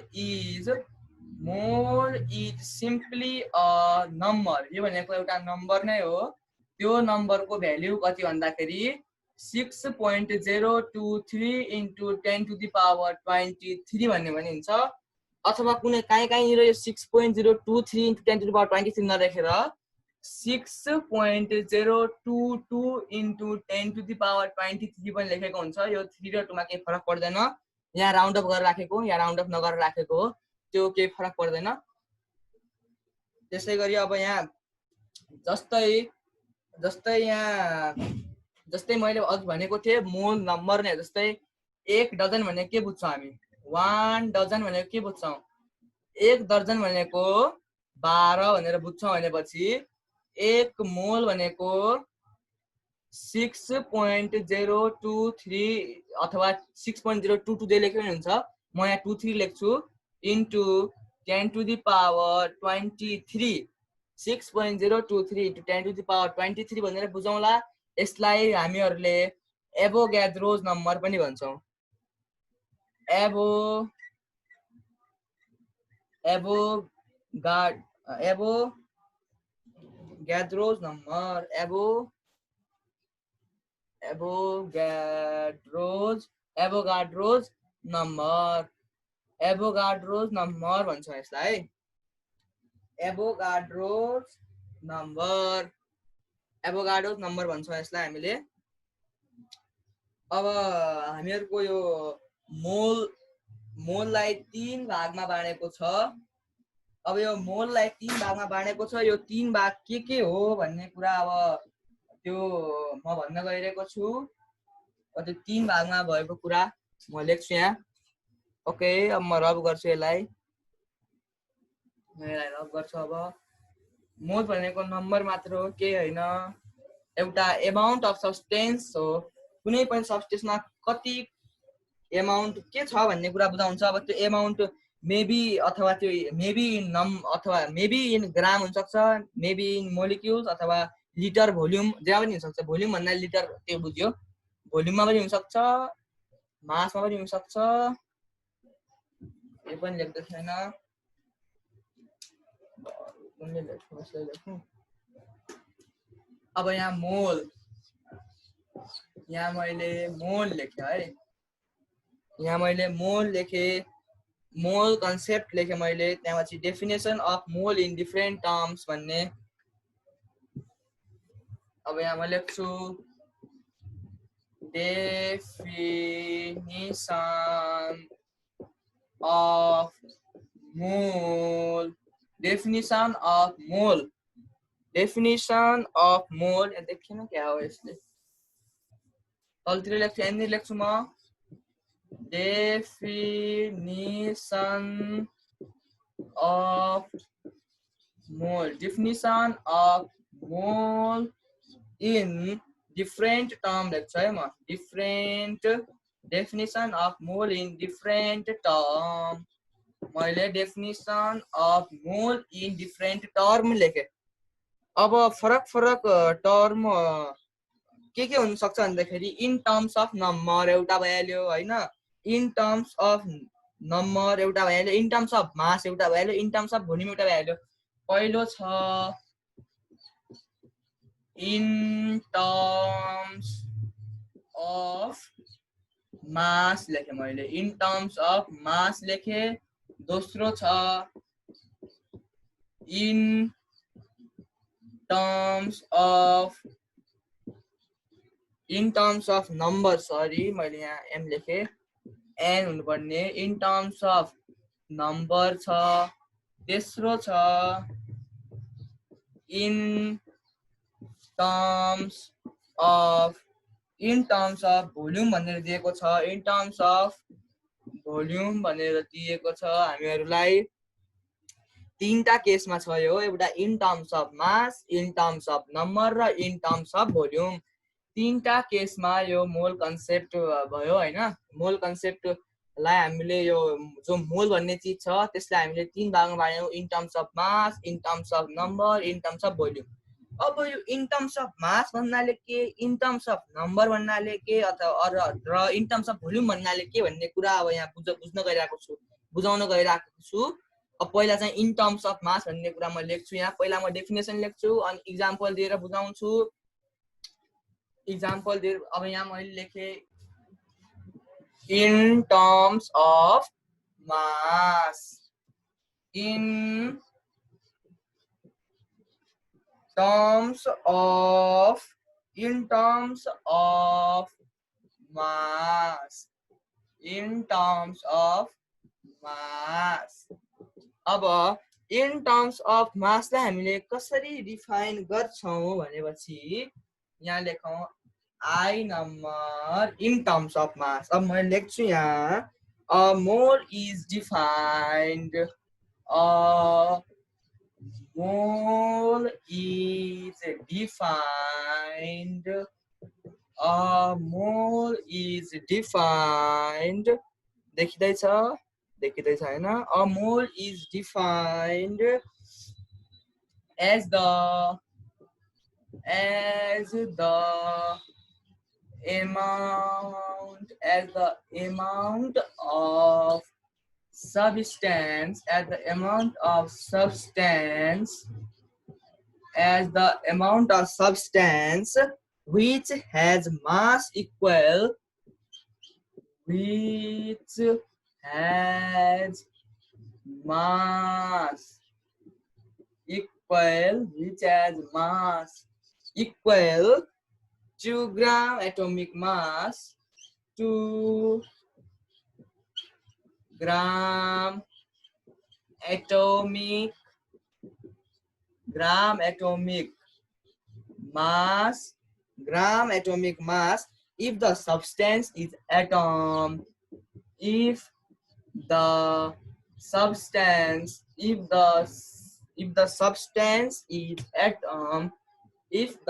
is simply a number यो भनेको एउटा नम्बर नै हो त्यो नम्बरको भ्यालु कति भन्दाखेरि 6.023 into 10 to the power 23 भन्ने हुन्छ अथवा कुनै कहीँनिर यो 6.023 into 10 to the power 23 नलेखेर 6.022 into 10 to the power 23 पनि लेखेको हुन्छ। यो 3 र 2 मा केही फरक पर्दैन। यहाँ राउन्ड अफ गरेर राखेको, यहाँ राउन्ड अफ नगरेर राखेको हो, त्यो केही फरक पर्दैन। त्यसै गरी अब यहाँ जस्तै मैले अघि भनेको थिएँ मोल नम्बर नै जस्तै 1 डजन भनेको के बुझ्छौँ हामी? 1 डजन भनेको के बुझ्छौँ? 1 दर्जन भनेको 12 भनेर बुझ्छौँ भनेपछि 1 मोल भनेको 6.023 अथवा 6.022 जे लेख्यो भने हुन्छ। म यहाँ 23 लेख्छु into 10 to the power 23 6.023 into 10 to the power 23 भनेर बुझौँला। यसलाई हामीहरूले एभोग्याड्रोज नम्बर पनि भन्छौँ। एभोग्याड्रोज नम्बर एभोगाड्रोज नम्बर भन्छौँ यसलाई। एभोगाड्रोज नम्बर भन्छौँ यसलाई हामीले। अब हामीहरूको यो मोललाई 3 भागमा बाँडेको छ। अब यो मोललाई 3 भागमा बाँडेको छ। यो 3 भाग के हो भन्ने कुरा अब त्यो म भन्न गइरहेको छु। त्यो 3 भागमा भएको कुरा म लेख्छु यहाँ। ओके, अब म रब गर्छु यसलाई। रब गर्छु। अब मोल भनेको नम्बर मात्र हो, केही होइन। एउटा एमाउन्ट अफ सब्सटेन्स हो। कुनै पनि सब्सटेन्समा कति एमाउन्ट के छ भन्ने कुरा बुझाउँछ। अब त्यो एमाउन्ट मेबी अथवा त्यो मेबी इन ग्राम हुनसक्छ, मेबी इन मोलिक्युल्स अथवा लिटर भोल्युम जे पनि हुनसक्छ। भोल्युम भन्दा लिटर त्यो बुझ्यो। भोल्युममा पनि हुनसक्छ, मासमा पनि हुनसक्छ। यो पनि लेख्दै छैन। अब यहाँ मैले मोल लेखेँ है। यहाँ मैले मोल लेखेँ, मोल कन्सेप्ट लेखेँ मैले। त्यहाँपछि definition of mole in different terms भन्ने। अब यहाँ म लेख्छु डेफिनिसन अफ मोल। देखिन क्या हो यसले? तलतिर लेख्छु, यहाँनिर लेख्छु म definition of mole in different term लेख्छु है म। Definition of mole in different term. मैले definition of mole in different term लेखेँ। अब फरक टर्म के हुन सक्छ भन्दाखेरि इन टर्म्स अफ नम्बर एउटा भइहाल्यो होइन, इन टर्म्स अफ नम्बर एउटा भइहाल्यो, इन टर्म्स अफ मास एउटा भइहाल्यो, इन टर्म्स अफ भोल्युम एउटा भइहाल्यो। पहिलो छ इन टर्म्स अफ मास लेखेँ मैले, इन टर्म्स अफ मास लेखेँ। दोस्रो छ in terms of number, sorry मैले यहाँ एम लेखेँ, एन हुनुपर्ने। इन टर्म्स अफ नम्बर छ। तेस्रो छ इन टर्म्स अफ भोल्युम भनेर दिएको छ। इन टर्म्स अफ भोल्युम भनेर दिएको छ हामीहरूलाई। 3टा केसमा छ यो, एउटा in terms of mass, in terms of number र इन टर्म्स अफ भोल्युम। 3टा केसमा यो मोल कन्सेप्ट भयो होइन। मोल कन्सेप्टलाई हामीले यो जो मोल भन्ने चिज छ त्यसलाई हामीले 3 भागमा बाँड्यौँ, in terms of mass, in terms of number, in terms of volume. अब यो इन टर्म्स अफ मास भन्नाले के, इन टर्म्स अफ नम्बर भन्नाले के, अथवा र इन टर्म्स अफ भोल्युम भन्नाले के भन्ने कुरा अब यहाँ बुझाउन गइरहेको छु। अब पहिला चाहिँ इन टर्म्स अफ मास भन्ने कुरा म लेख्छु यहाँ। पहिला म डेफिनेसन लेख्छु अनि इक्जाम्पल दिएर बुझाउँछु। अब यहाँ मैले लेखेँ in terms of mass. in terms of mass, in terms of mass. अब in terms of mass लाई हामीले कसरी डिफाइन गर्छौं भनेपछि यहाँ लेखौं I number in terms of mass. अब मैं लेख्छु यहाँ a mole is defined, a mole is defined, a mole is defined. देखिँदैछ देखिँदैछ हैन? A mole is defined as the amount of substance, as the amount of substance which has mass equal, which has mass equal 2 gram atomic mass, 2 gram atomic mass, if the substance is atom, if the substance is atom, if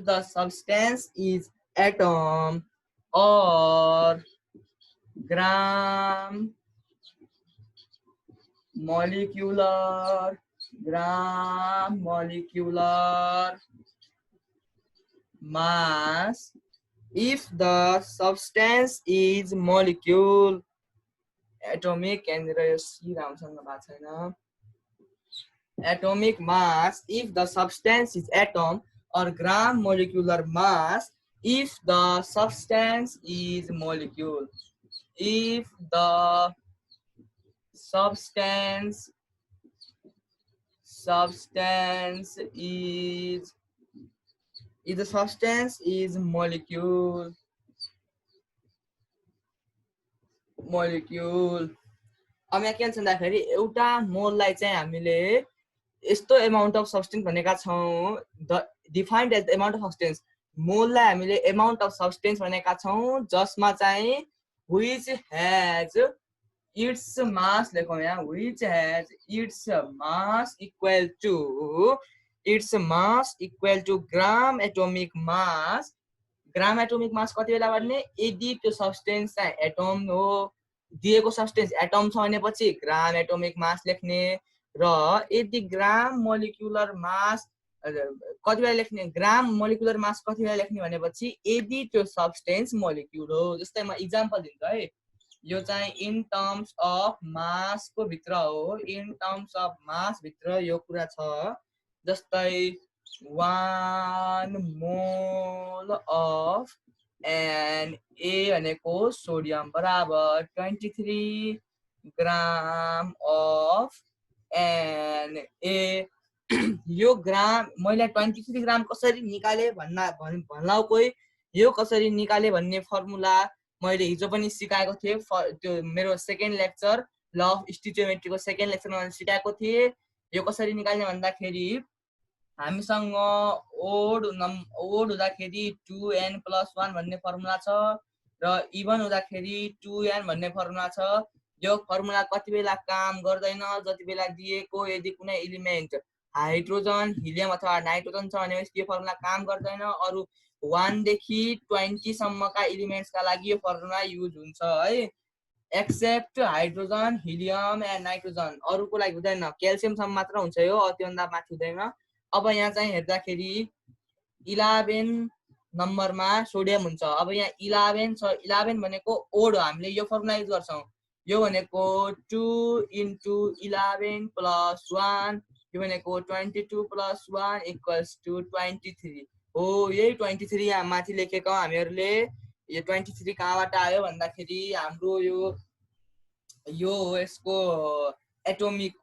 the substance is atom or gram molecular mass, if the substance is molecule, atomic and atomic mass, if the substance is atom, or gram molecular mass, if the substance is molecule, if the substance is molecule. अब यहाँ के भन्छ भन्दाखेरि एउटा मोललाई चाहिँ हामीले यस्तो अमाउन्ट अफ सब्स्टेन्स भनेका छौं, defined as the amount of substance, मोललाई हामीले अमाउन्ट अफ सब्स्टेन्स भनेका छौं जसमा चाहिँ which has its mass, लेखौं यहाँ, which has its mass equal to gram atomic mass. Gram atomic mass कति बेला भन्ने यदि त्यो सब्स्टेन्स चाहिँ एटम हो, दिएको सब्स्टेन्स एटम छ भनेपछि ग्राम एटोमिक मास लेख्ने, र यदि ग्राम मोलिकुलर मास कति बेला लेख्ने, ग्राम मोलिकुलर मास कति बेला लेख्ने भनेपछि यदि त्यो सब्स्टेन्स मोलिक्युल हो। जस्तै म एक्जाम्पल दिन्छु है, यो चाहिँ इन टर्म्स अफ मास को भित्र हो, इन टर्म्स अफ मास भित्र यो कुरा छ। जस्तै 1 mole of Na भनेको सोडियम बराबर 23 ग्राम of Na। यो ग्राम मैले 23 ग्राम कसरी निकाले भन्ला कोही, यो कसरी निकाले भन्ने फर्मुला मैले हिजो पनि सिकाएको थिए। त्यो मेरो सेकेन्ड लेक्चर ल अफ स्टिचियोमेट्री को सेकेन्ड लेक्चरमा मैले सिकाएको थिए। यो कसरी निकाल्ने भन्दाखेरि हामीसँग ओड हुँदाखेरि 2n + 1 भन्ने फर्मुला छ र इभन हुँदाखेरि 2n भन्ने फर्मुला छ। यो फर्मुला कति बेला काम गर्दैन, जति बेला दिएको यदि कुनै एलिमेन्ट हाइड्रोजन, हिलियम अथवा नाइट्रोजन छ भनेपछि यो फर्मुला काम गर्दैन। अरु 1 देखि 20 सम्मका एलिमेन्ट्सका लागि यो फर्मुला युज हुन्छ है, except hydrogen, helium and nitrogen. अरुको लागि हुँदैन, क्याल्सियम सम्म मात्र हुन्छ यो, त्योभन्दा माथि हुँदैन। अब यहाँ चाहिँ हेर्दाखेरि 11 नम्बरमा सोडियम हुन्छ। अब यहाँ 11 छ, 11 भनेको ओड हो, हामीले यो फर्मुला युज गर्छौं। यो भनेको 2 * 11 + 1, यो भनेको 22 + 1 = 23। हो यही 23 यहाँ माथि लेखेको हामीहरूले। यो 23 कहाँबाट आयो भन्दाखेरि हाम्रो यो यसको एटोमिक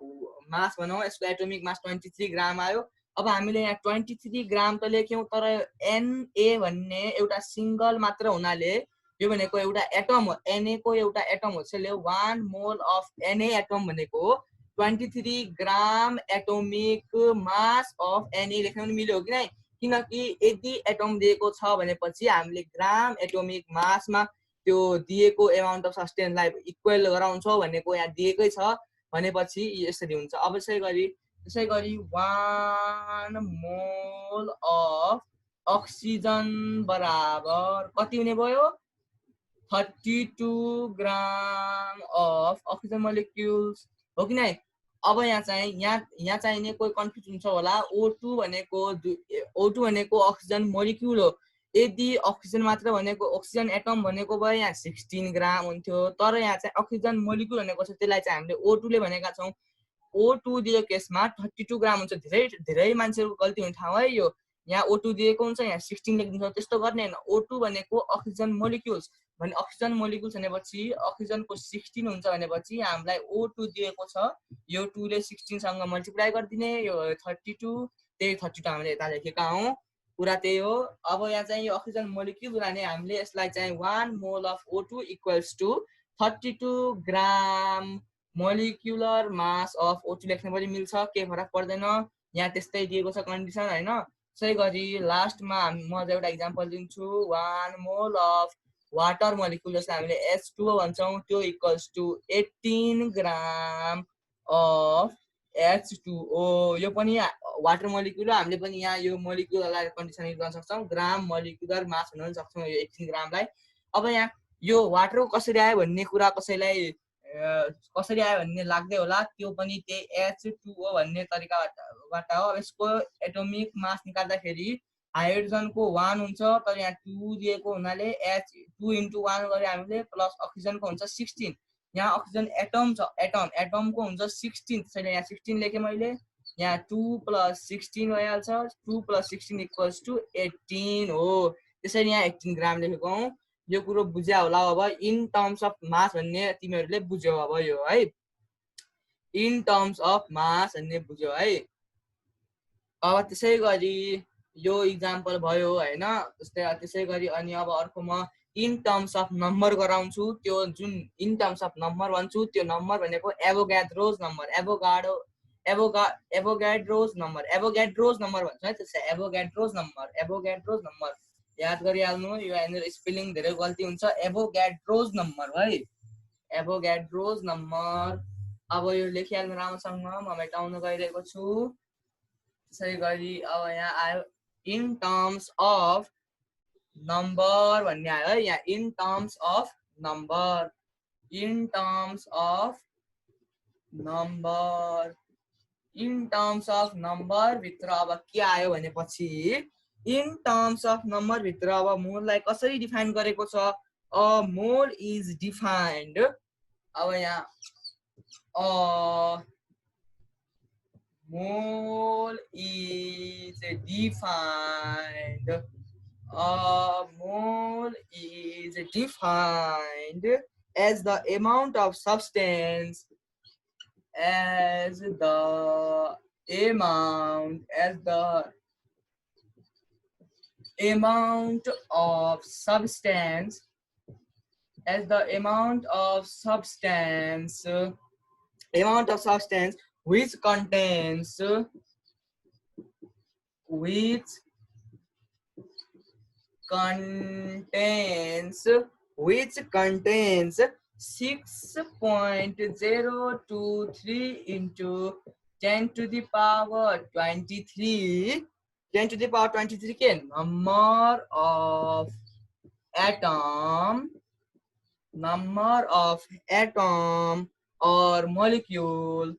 मास भनौँ, यसको एटोमिक मास 23 ग्राम आयो। अब हामीले यहाँ 23 ग्राम त लेख्यौँ, तर Na भन्ने एउटा सिङ्गल मात्र हुनाले यो भनेको एउटा एटम हो, Na को एउटा एटम हो, त्यसैले 1 मोल अफ Na एटम भनेको 23 ग्राम एटोमिक मास अफ Na लेख्न पनि मिल्यो कि नै? किनकि यदि एटम दिएको छ भनेपछि हामीले ग्राम एटोमिक मासमा त्यो दिएको एमाउन्ट अफ सब्सटेन्सलाई इक्वल गराउँछौँ भनेको यहाँ दिएकै छ भनेपछि यसरी हुन्छ। अब त्यसै गरी 1 मोल अफ अक्सिजन बराबर कति हुने भयो? 32 ग्राम अफ अक्सिजन मोलिक्युल्स हो कि नै? अब यहाँ चाहिने कोही कन्फ्युज हुन्छ होला। O2 भनेको अक्सिजन मोलिक्युल हो। यदि अक्सिजन मात्र भनेको अक्सिजन एटम भनेको भए यहाँ 16 ग्राम हुन्थ्यो, तर यहाँ चाहिँ अक्सिजन मोलिक्युल भनेको छ, त्यसलाई चाहिँ हामीले O2 ले भनेका छौँ। O2 दिएको केसमा 32 ग्राम हुन्छ। धेरै मान्छेहरूको गल्ती हुने ठाउँ है यो। यहाँ O2 दिएको हुन्छ, यहाँ 16 लेखिदिन्छ, त्यस्तो गर्ने हैन। O2 भनेको अक्सिजन मोलिक्युल्स भने अक्सिजन मोलिक्युल्स भनेपछि अक्सिजनको 16 हुन्छ भनेपछि हामीलाई O2 दिएको छ, यो 2 ले 16 सँग मल्टिप्लाई गरिदिने, यो 32, त्यही 32 हामीले यता लेखेका हौँ, कुरा त्यही हो। अब यहाँ चाहिँ यो अक्सिजन मोलिक्युल हुनाले हामीले यसलाई चाहिँ 1 mole of O2 equals to 32 gram molecular mass of O2 लेख्न पनि मिल्छ, केही फरक पर्दैन। यहाँ त्यस्तै दिएको छ कन्डिसन हैन। त्यसै गरी लास्टमा म एउटा इक्जाम्पल दिन्छु। 1 मोल अफ वाटर मोलिक्युल जसलाई हामीले H2O भन्छौँ, त्यो equals to 18 gram of H2O। यो पनि वाटर मोलिक्युल हो। हामीले पनि यहाँ यो मोलिक्युललाई कन्डिसन युज गर्न सक्छौँ, ग्राम मोलिकुलर मास भन्न पनि सक्छौँ यो 18 ग्रामलाई। अब यहाँ यो वाटरको कसरी आयो भन्ने कुरा कसैलाई कसरी आयो भन्ने लाग्दै होला, त्यो पनि त्यही H2O भन्ने तरिकाबाट हो। यसको एटोमिक मास निकाल्दाखेरि हाइड्रोजनको 1 हुन्छ, तर यहाँ 2 दिएको हुनाले H2 × 1 गरे हामीले प्लस अक्सिजनको हुन्छ 16। यहाँ अक्सिजन एटम छ, एटमको हुन्छ 16, त्यसैले यहाँ 16 लेखेँ मैले। यहाँ 2 + 16 भइहाल्छ, 2 + 16 इक्वल्स टु 18 हो। त्यसैले यहाँ 18 ग्राम लेखेको हौँ। यो कुरो बुझ्या होला अब। इन टर्म्स अफ मास भन्ने तिमीहरूले बुझ्यौ अब यो है, इन टर्म्स अफ मास भन्ने बुझ्यौ है। अब त्यसै गरी यो इक्जाम्पल भयो हैन, त्यसै गरी अनि अब अर्को म इन टर्म्स अफ नम्बर गराउँछु। त्यो जुन इन टर्म्स अफ नम्बर भन्छु, त्यो नम्बर भनेको एभोगाड्रोस नम्बर, एभोगाड्रोस नम्बर भन्छ है, त्यसै एभोगाड्रोस नम्बर याद गरिहाल्नु। यो यहाँनिर स्पेलिङ धेरै गल्ती हुन्छ, एभोगाड्रोस नम्बर है, एभोगाड्रोस नम्बर। अब यो लेखिहाल्नु राम्रोसँग, म मेटाउन गइरहेको छु। त्यसै गरी अब यहाँ आयो इन टर्म्स अफ नम्बर भन्ने आयो है। यहाँ in terms of number, in terms of number, in terms of number भित्र अब के आयो भनेपछि इन टर्म्स अफ नम्बर भित्र अब मोललाई कसरी डिफाइन गरेको छ। अ मोल इज डिफाइन्ड, अब यहाँ mole is defined, mole is defined as the amount of substance, as the amount of substance, as the amount of substance which contains 6.023 into 10 to the power 23, 10 to the power 23 के number of atom or molecule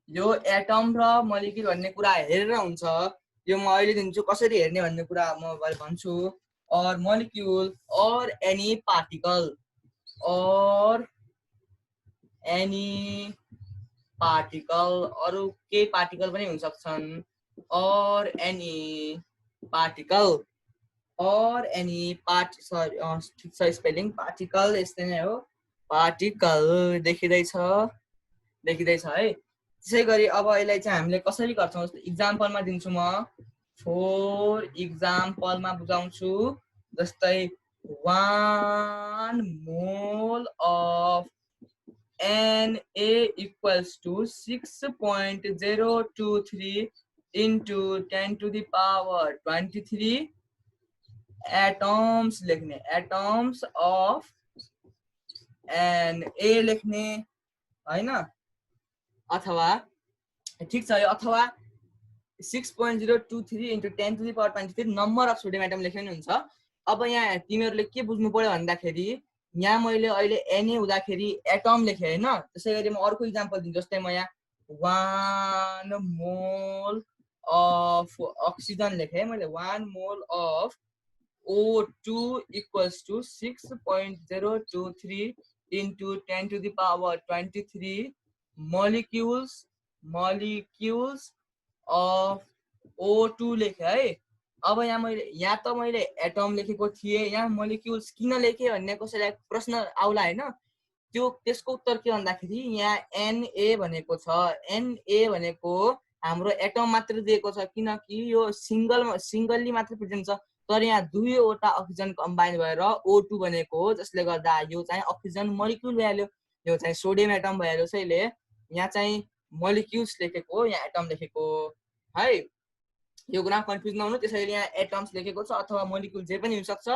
यो एटम र मोलिक्युल भन्ने कुरा हेरेर हुन्छ। यो म अहिले दिन्छु कसरी हेर्ने भन्ने कुरा म भन्छु। और मोलिक्युल और एनी पार्टिकल अरु केही पार्टिकल पनि हुन सक्छन्। or any particle or any part sorry ठिक छ स्पेलिङ पार्टिकल यस्तै नै हो पार्टिकल देखिँदैछ है त्यसै गरी अब यसलाई चाहिँ हामीले कसरी गर्छौँ इक्जाम्पलमा दिन्छु म फोर इक्जाम्पलमा बुझाउँछु जस्तै 1 mole of Na equals to 6.023 into 10 to the power 23 atoms लेख्ने atoms of Na लेख्ने हैन अथवा ठीक छ यो अथवा 6.023 into 10 to the power 23 number of sodium atom लेख्ने नि हुन्छ अब यहाँ तिमीहरुले के बुझ्नु पर्यो भन्दाखेरि यहाँ मैले अहिले Na हुँदाखेरि एटम लेखे हैन त्यसैगरी म अर्को इक्जाम्पल दिन्छु जस्तै म यहाँ 1 mole of oxygen लेखे मैले 1 mole of O2 equals to 6.023 into 10 to the power 23 molecules of O2 लेखे है अब यहाँ त मैले एटम लेखेको थिए यहाँ मोलिक्युल्स किन लेखे भन्ने कसैलाई प्रश्न आउला हैन त्यो त्यसको उत्तर के भन्दाखेरि यहाँ Na भनेको छ Na भनेको हाम्रो एटम मात्र दिएको छ किनकि यो सिंगली मात्र प्रेजेन्ट छ तर यहाँ दुईवटा अक्सिजन कम्बाइन भएर O2 बनेको हो जसले गर्दा यो चाहिँ अक्सिजन मोलिक्युल भइहाल्यो यो चाहिँ सोडियम एटम भइहाल्यो त्यसैले यहाँ चाहिँ मोलिक्युल्स लेखेको यहाँ एटम लेखेको है यो कुरा कन्फ्युज नहुनु त्यसैले यहाँ एटम्स लेखेको छ अथवा मोलिक्युल जे पनि हुन सक्छ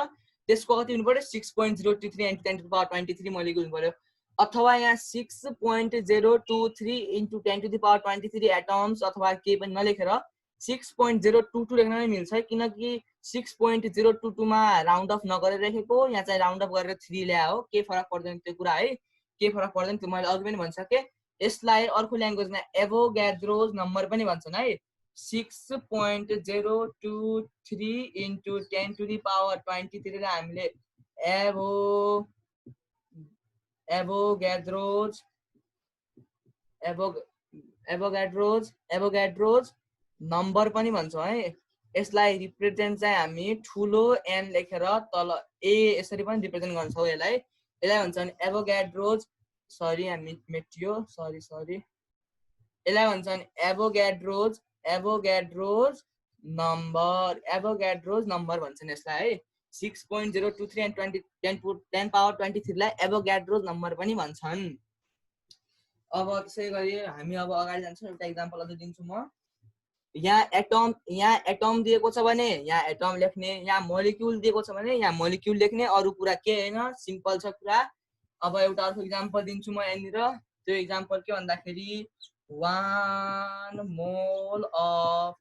त्यसको कति हुनु पर्यो 6.023 into 10 to the power 23 molecule हुनु पर्यो अथवा यहाँ 6.023 into 10 to the power 23 atoms अथवा के पनि नलेखेर 6.022 लेख्न नै मिल्छ किनकि 6.022 मा राउन्ड अफ नगरेर लेखेको यहाँ चाहिँ राउन्ड अफ गरेर 3 ल्याए हो के फरक पर्दैन त्यो कुरा है के फरक पर्दैन त्यो मैले अघि पनि भनिसके यसलाई अर्को ल्याङ्ग्वेजमा एभोग्याड्रोस नम्बर पनि भन्छन् है 6.023 into 10 to the power 23 लाई हामीले एभोग्याड्रोस नम्बर पनि भन्छौँ है यसलाई रिप्रेजेन्ट चाहिँ हामी ठुलो n लेखेर तल a यसरी पनि रिप्रेजेन्ट गर्छौँ यसलाई भन्छन् एभोग्याड्रोस सरी हामी मेटियो सरी यसलाई भन्छन् एभोग्याड्रोस नम्बर भन्छन् यसलाई है 6.023 and 10 power 23 लाई एभोग्याड्रोस नम्बर पनि भन्छन् अब त्यसै गरी हामी अब अगाडि जान्छौँ एउटा एक्जाम्पल अझै दिन्छु म यहाँ एटम दिएको छ भने यहाँ एटम लेख्ने यहाँ मोलिक्युल दिएको छ भने यहाँ मोलिक्युल लेख्ने अरु कुरा के हैन सिम्पल छ कुरा अब एउटा अर्को एक्जाम्पल दिन्छु म यहाँनिर त्यो एक्जाम्पल के भन्दाखेरि 1 mole of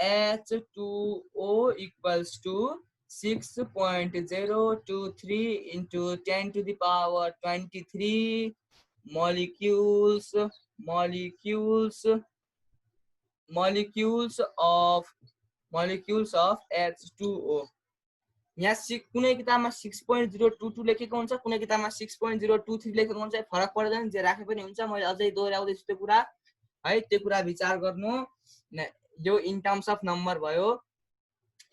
H2O equals to 6.023 into 10 to the power 23 molecules of H2O यहाँ कुनै किताबमा 6.022 लेखेको हुन्छ कुनै किताबमा 6.023 लेखेको हुन्छ फरक पर्दैन जे राखे पनि हुन्छ मैले अझै दोहोर्याउँदैछु त्यो कुरा है त्यो कुरा विचार गर्नु यो इन टर्म्स अफ नम्बर भयो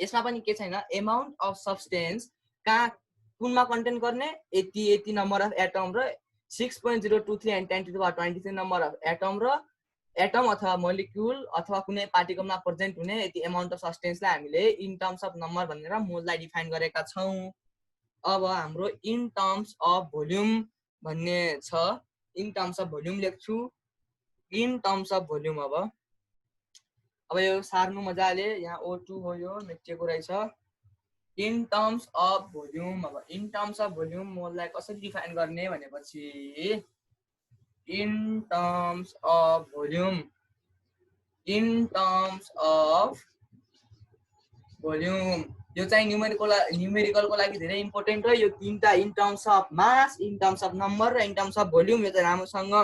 यसमा पनि के छैन अमाउन्ट अफ सब्स्टेन्स कहाँ कुनमा कन्टेन गर्ने यति नम्बर अफ एटम र 6.023 and 10 to the power 23 number of atom अथवा मोलिक्युल अथवा कुनै पार्टिकलमा प्रेजेन्ट हुने यति अमाउन्ट अफ सब्स्टेन्सलाई हामीले इन टर्म्स अफ नम्बर भनेर मोललाई डिफाइन गरेका छौं अब हाम्रो इन टर्म्स अफ भोल्युम भन्ने छ इन टर्म्स अफ भोल्युम लेख्छु इन टर्म्स अफ भोल्युम अब यो सार्नु मजाले यहाँ O2 हो यो मेटिएको रहेछ इन टर्म्स अफ भोल्युम अब इन टर्म्स अफ भोल्युम मोललाई कसरी डिफाइन गर्ने भनेपछि in terms of volume यो चाहिँ न्यूमेरिकलको लागि धेरै इम्पोर्टेन्ट हो यो तीनटा in terms of mass in terms of number र इन टर्म्स अफ भोल्युम यो चाहिँ राम्रोसँग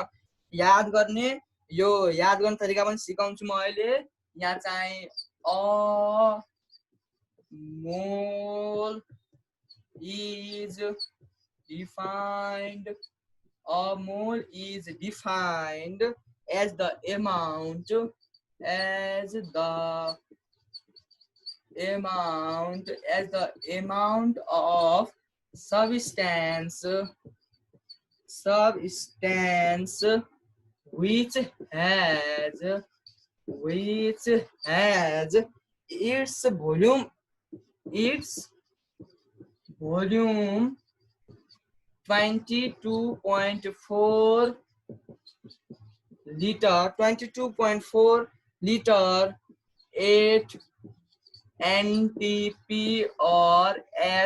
याद गर्ने यो याद गर्ने तरिका पनि सिकाउँछु म अहिले यहाँ चाहिँ a mole is defined A mole is defined as the amount as the amount of substance which has its volume 22.4 liter 8 NTP or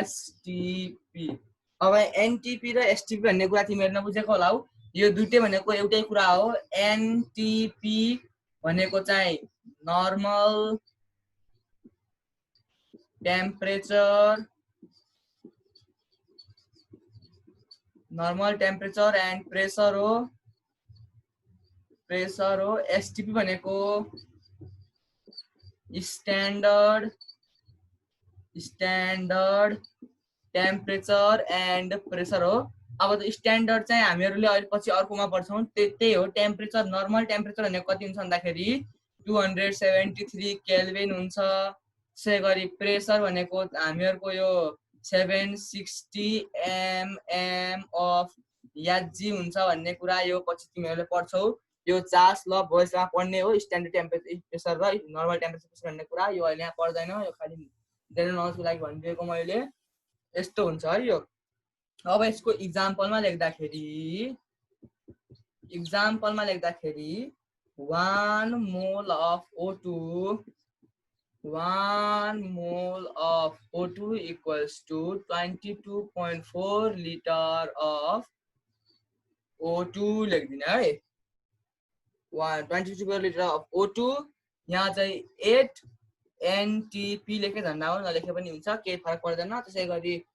STP. अब NTP र STP भन्ने कुरा तिमीहरु नबुझेको होला हौ। यो दुईटै भनेको एउटै कुरा हो। NTP भनेको चाहिँ नर्मल टेम्परेचर एन्ड प्रेसर हो। STP भनेको स्ट्यान्डर्ड टेम्परेचर एन्ड प्रेसर हो। अब त स्ट्यान्डर्ड चाहिँ हामीहरुले अहिले पछि अर्कोमा पढ्छौं। त्यही हो टेम्परेचर। नर्मल टेम्परेचर भनेको कति हुन्छ भन्दाखेरि 273 केल्भिन हुन्छ। त्यसै गरी प्रेसर भनेको हामीहरुको यो 760 mm of Hg हुन्छ भन्ने कुरा यो पछि तिमीहरुले पढ्छौ। यो चार्ल्स ल बोयल्समा पढ्ने हो। स्ट्यान्डर्ड टेम्परेचर प्रेसर र नर्मल टेम्परेचर प्रेसर भन्ने कुरा यो अहिले यहाँ पढ्दैन। यो खाली जेनरल नलेजको लागि भनिदिएको मैले। यस्तो हुन्छ है यो। अब यसको एक्जाम्पलमा लेख्दाखेरि 1 mole of O2 equals to 22.4 liter of O2 लेख्दिने है। 22 liter of O2 यहाँ चाहिँ 8 NTP लेखे झन्डा हो, नलेखे पनि हुन्छ, केही फरक पर्दैन। त्यसै गरी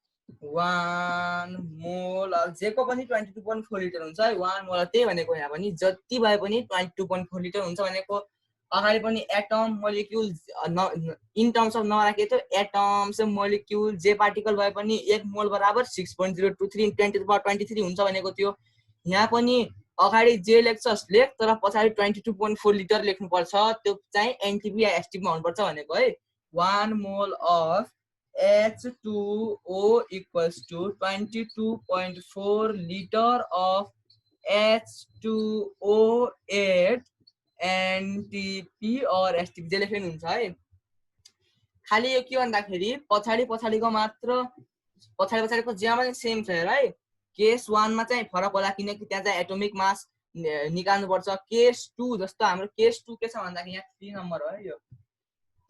1 मोल जेको पनि 22.4 लिटर हुन्छ है। 1 मोल त्यही भनेको यहाँ पनि जति भए पनि 22.4 लिटर हुन्छ भनेको। अगाडि पनि atom molecule in terms of नराखे त एटम्स मोलिक्युल जे पार्टिकल भए पनि 1 मोल बराबर 6.023 × 10⁻23 हुन्छ भनेको थियो। यहाँ पनि अगाडि जे लेख्छस् लेख, तर पछाडी 22.4 लिटर लेख्नु पर्छ। त्यो चाहिँ एनटीपी या एसटीपी मा हुनुपर्छ भनेको है। 1 mole of H2O equals to 22.4 liter of H2O8 NTP or STP जे लेख्नु हुन्छ है। खाली यो के भन्दाखेरि पछाडीको मात्र पछाडीको जेमा पनि सेम छ हेर है। केस 1 मा चाहिँ फरक होला किनकि त्यहाँ चाहिँ एटोमिक मास निकाल्नु पर्छ। केस 2 जस्तो हाम्रो केस 2 के छ भन्दाखेरि यहाँ 3 नम्बर हो है यो।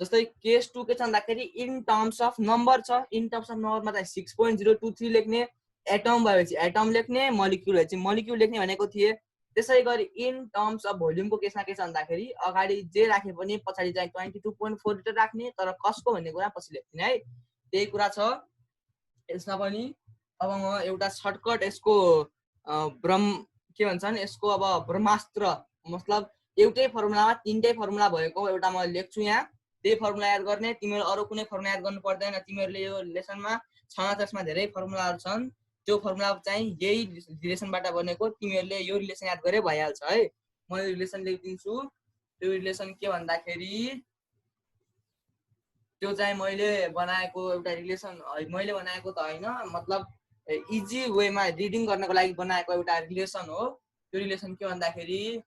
जस्तै केस 2 के छ भन्दाखेरि इन टर्म्स अफ नम्बर छ। इन टर्म्स अफ नम्बरमा चाहिँ 6.023 लेख्ने, एटम भएपछि एटम लेख्ने, मोलिक्युल भएपछि मोलिक्युल लेख्ने भनेको थिए। त्यसै गरी इन टर्म्स अफ भोल्युमको केसमा के छ भन्दाखेरि अगाडि जे राखे पनि पछाडी चाहिँ 22.4 लिटर राख्ने, तर कसको भन्ने कुरा पछि लेख्दिने है। त्यही कुरा छ यसमा पनि। अब म एउटा सर्टकट यसको के भन्छन् यसको अब ब्रह्मास्त्र मतलब एउटै फर्मुलामा तीनटै फर्मुला भएको एउटा म लेख्छु यहाँ। त्यही फर्मुला याद गर्ने, तिमीहरु अरु कुनै फर्मुला याद गर्नु पर्दैन। तिमीहरुले यो लेसनमा 6 त्यसमा धेरै फर्मुलाहरु छन्। त्यो फर्मुला चाहिँ यही रिलेसनबाट बनेको। तिमीहरुले यो रिलेसन याद गरे भइहाल्छ है। म यो रिलेसन लेखिदिन्छु। त्यो रिलेसन के भन्दाखेरि त्यो चाहिँ मैले बनाएको एउटा रिलेसन, मैले बनाएको त हैन, मतलब इजी वेमा रिडिङ गर्नको लागि बनाएको एउटा रिलेसन हो। त्यो रिलेसन के भन्दाखेरि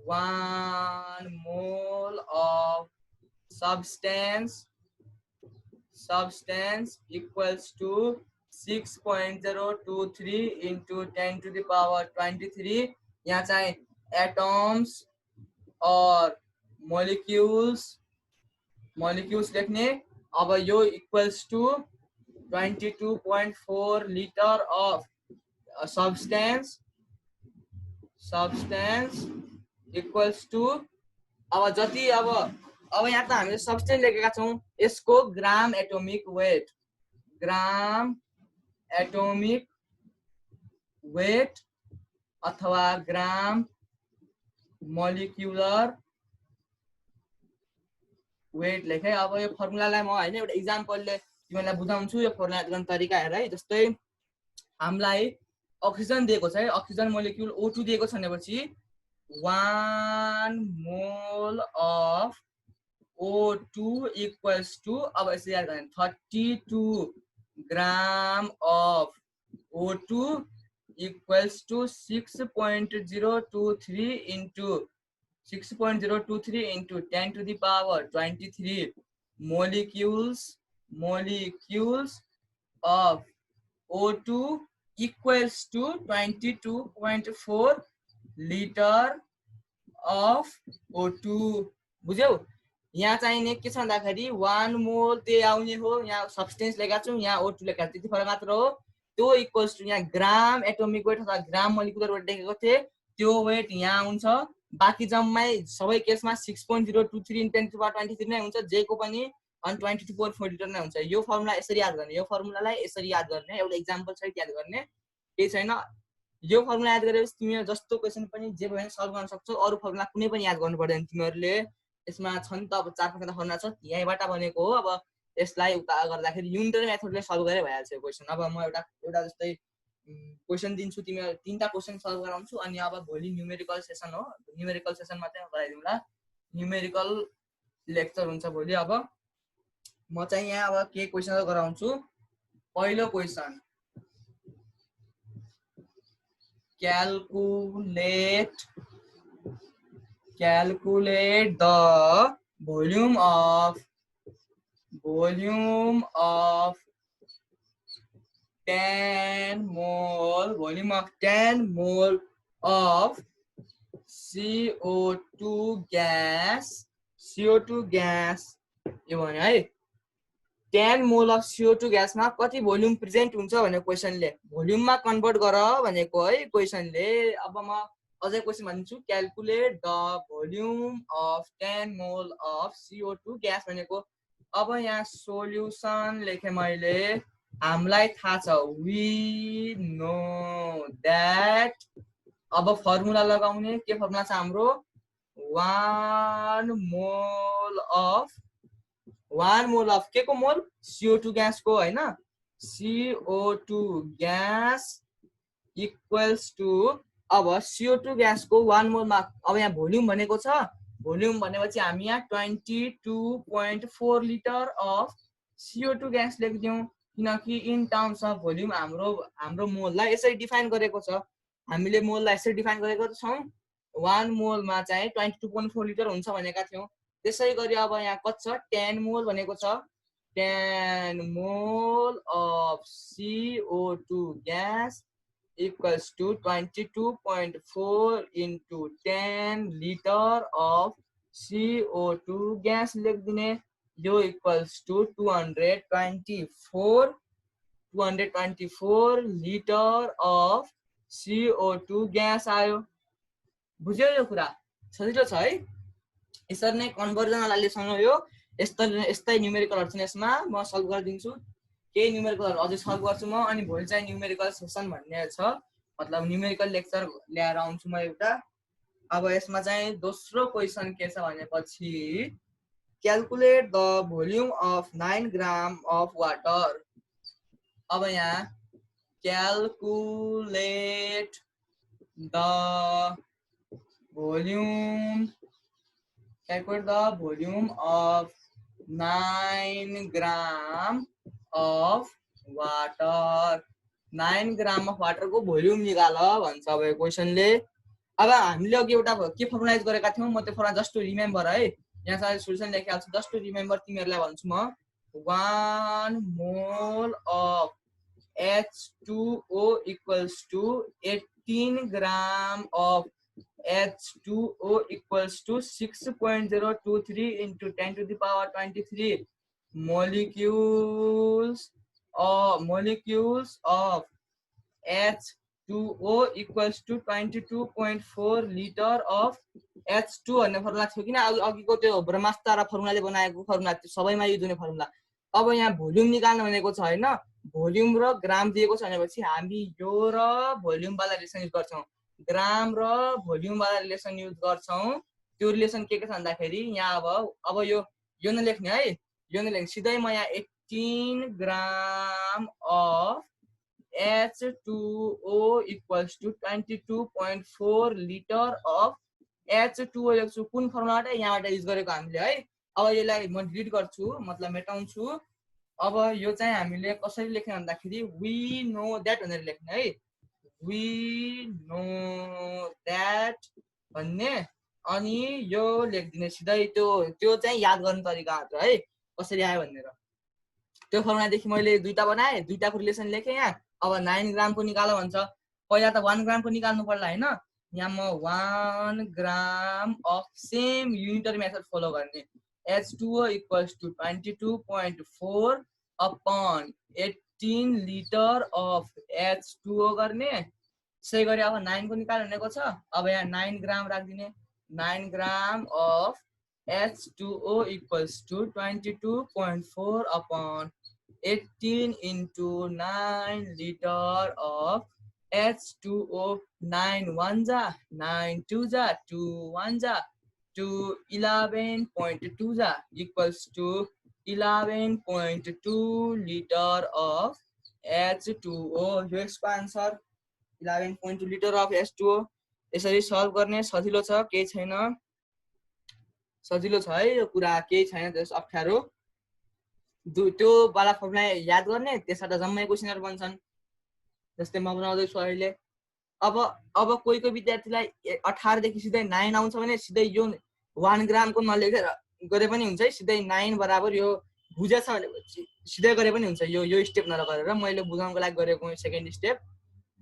1 mole of substance equals to 6.023 into 10⁻23। यहाँ चाहिँ एटम्स और मोलिक्युल्स लेख्ने। अब यो equals to 22.4 litre of substance equals to अब जति अब यहाँ त हामीले सब्स्टेन्स लेखेका छौं। यसको ग्राम एटोमिक वेट अथवा ग्राम मोलिक्युलर वेट लेखे। अब यो फर्मुलालाई म हैन एउटा एक्जाम्पलले तिमीलाई बुझाउँछु। यो फर्मुला गर्ने तरिका हेर है। जस्तै हामीलाई अक्सिजन दिएको छ है, अक्सिजन मोलिक्युल O2 दिएको छ भनेपछि 1 mole of O2 equals to, अब यसरी याद गर्ने 32 ग्राम of O2 equals to 6.023 into 6.023 into 10 to the power 23 molecules of O2 equals to 22.4 liter of O2. बुझ्यौ? यहाँ चाहिने के छ भन्दाखेरि 1 मोल त्यही आउने हो, यहाँ सब्स्टेन्स लेखेका छौं, यहाँ O2 लेखेका छौं, त्यति फरक मात्र हो। त्यो इक्वल्स टु यहाँ ग्राम एटोमिक वेट अथवा ग्राम मोलिकुलर वेट लेखेको थिए, त्यो वेट यहाँ हुन्छ। बाकी जम्मै सबै केसमा 6.023 × 10⁻23 नै हुन्छ, जेको पनि अनि 22.4 लिटर नै हुन्छ। यो फर्मुला यसरी याद गर्ने, यो फर्मुलालाई यसरी याद गर्ने, एउटा इक्जाम्पल सहित याद गर्ने, केही छैन। यो फर्मुला याद गरेपछि तिमीहरु जस्तो क्वेशन पनि जे भयो भने सल्भ गर्न सक्छौ। अरु फर्मुला कुनै पनि याद गर्नु पर्दैन तिमीहरुले। यसमा छ नि त अब 4-5 फर्मुला छ, यहीबाट बनेको हो। अब यसलाई उता गर्दाखेरि युनिटरी मेथडले सल्भ गरे भइहाल्छ यो क्वेशन। अब म एउटा जस्तै क्वेशन दिन्छु, तिमीहरु 3टा क्वेशन सल्भ गराउँछु, अनि अब भोलि न्यूमेरिकल सेसन हो। न्यूमेरिकल सेसनमा चाहिँ गराइदिउँला, न्यूमेरिकल लेक्चर हुन्छ भोलि। अब म चाहिँ यहाँ अब के क्वेशन गराउँछु। पहिलो question, calculate the volume of 10 mole of CO2 gas यो भन्यो है। 10 मोल अफ CO2 ग्यासमा कति भोल्युम प्रेजेन्ट हुन्छ भनेको क्वेशनले, भोल्युममा कन्भर्ट गर भनेको है क्वेशनले। अब म अझै क्वेशन भन्छु, calculate the volume of 10 mole of CO2 gas भनेको। अब यहाँ सोल्युसन लेखे मैले, हामीलाई थाहा छ वी नो दैट। अब फर्मुला लगाउने, के फर्मुला छ हाम्रो 1 मोल अफ के को मोल, CO2 ग्यास को हैन, CO2 ग्यास इक्वल्स टु, अब CO2 ग्यास को 1 मोल मा अब यहाँ भोल्युम भनेको छ, भोल्युम भनेपछि हामी यहाँ 22.4 लिटर अफ CO2 ग्यास लेख्दियौ, किनकि इन टर्म्स अफ भोल्युम हाम्रो मोललाई यसरी डिफाइन गरेको छ। हामीले मोललाई यसरी डिफाइन गरेको छौं, 1 मोल मा चाहिँ 22.4 लिटर हुन्छ भनेका थियौ। त्यसै गरी अब यहाँ कति छ, 10 मोल भनेको छ, 10 mole of CO2 gas equals to 22.4 into 10 liter of CO2 gas लेख्दिने, यो equals to 224 litre of CO2 gas आयो। बुझ्यौ यो कुरा? सजिलो छ है। यसरी नै कन्भर्जन एनालिसिस हो। यस्तै न्यूमेरिकलहरु छन् यसमा, म सल्भ गरिदिन्छु। केही न्यूमेरिकलहरु अझै सल्भ गर्छु म, अनि भोलि चाहिँ न्यूमेरिकल सेसन भन्ने छ, मतलब न्यूमेरिकल लेक्चर ल्याएर आउँछु म एउटा। अब यसमा चाहिँ दोस्रो क्वेशन के छ भनेपछि, calculate the volume of 9 gram of water. अब यहाँ calculate the volume of 9 gram of water. 9 gram of water को भोल्युम निकाल भन्छ अब यो क्वेशनले। अब हामीले अघि एउटा के फर्मुला युज गरेका थियौ, म त्यो फर्मुला जस्ट टु रिमेम्बर है, यहाँ सारे सोल्युसन लेखिहाल्छु, जस्ट टु रिमेम्बर तिमीहरुलाई भन्छु म। 1 mole of H2O equals to 18 gram of H2O equals to 6.023 into 10 to the power 23 molecules of H2O equals to 22.4 liter of H2 भन्ने फर्मुला थियो, किन अघिको त्यो ब्रह्मास्त्र र फर्मुलाले बनाएको फर्मुला त्यो सबैमा युज हुने फर्मुला। अब यहाँ भोल्युम निकाल्न भनेको छ हैन, भोल्युम र ग्राम दिएको छ भनेपछि हामी यो र भोल्युम वाला रिलेसन युज गर्छौं, ग्राम र भोल्युम वाला रिलेसन युज गर्छौं। त्यो रिलेसन के छ भन्दाखेरि यहाँ अब यो नलेख्ने है, यो नलेख्ने, सिधै म यहाँ 18 ग्राम of H2O equals to 22.4 liter of H2O लेख्छु कुन फर्मुलाबाट यहाँबाट युज गरेको हामीले है। अब यसलाई म डिलिट गर्छु मतलब मेटाउँछु। अब यो चाहिँ हामीले कसरी लेख्ने भन्दाखेरि वी नो द्याट भनेर लेख्ने है। वी नो द्याट भन्ने अनि यो लेखिदिने सिधै। त्यो चाहिँ याद गर्ने तरिका मात्र है कसरी आयो भनेर। त्यो फर्मुलादेखि मैले दुईटा बनाएँ, दुईटाको रिलेसन लेखेँ यहाँ। अब 9 ग्रामको निकाल भन्छ, पहिला त 1 ग्रामको निकाल्नु पर्ला होइन। यहाँ म 1 gram of same unitary method follow गर्ने। H2O equals to 22.4 upon 18 litre of H2O गर्ने। त्यसै गरी अब 9 को निकाल भनेको छ। अब यहाँ 9 ग्राम राखिदिने। 9 ग्राम of H2O equals to 22.4 upon 18 into 9 liter of H2O. 9 1 जा 9 2 जा 2 1 जा 2 11.2 जा equals to 11.2 liter of H2O. यो यसको आन्सर 11.2 लिटर अफ H2O। यसरी सल्भ गर्ने सजिलो छ, केही छैन, सजिलो छ है यो कुरा, केही छैन त्यस अप्ठ्यारो। त्यो वाला फर्मुला याद गर्ने, त्यसबाट जम्मै क्वेसनहरु बन्छन्। जस्तै म बनाउँदैछु अहिले। अब कोही विद्यार्थीलाई 18 देखि सिधै 9 आउँछ भने सिधै यो 1 ग्रामको नलेखेर गरे पनि हुन्छ है। सिधै 9 बराबर यो बुझेछ भनेपछि सिधै गरे पनि हुन्छ। यो स्टेप नगरेर मैले बुझाउनको लागि गरेको सेकेन्ड स्टेप।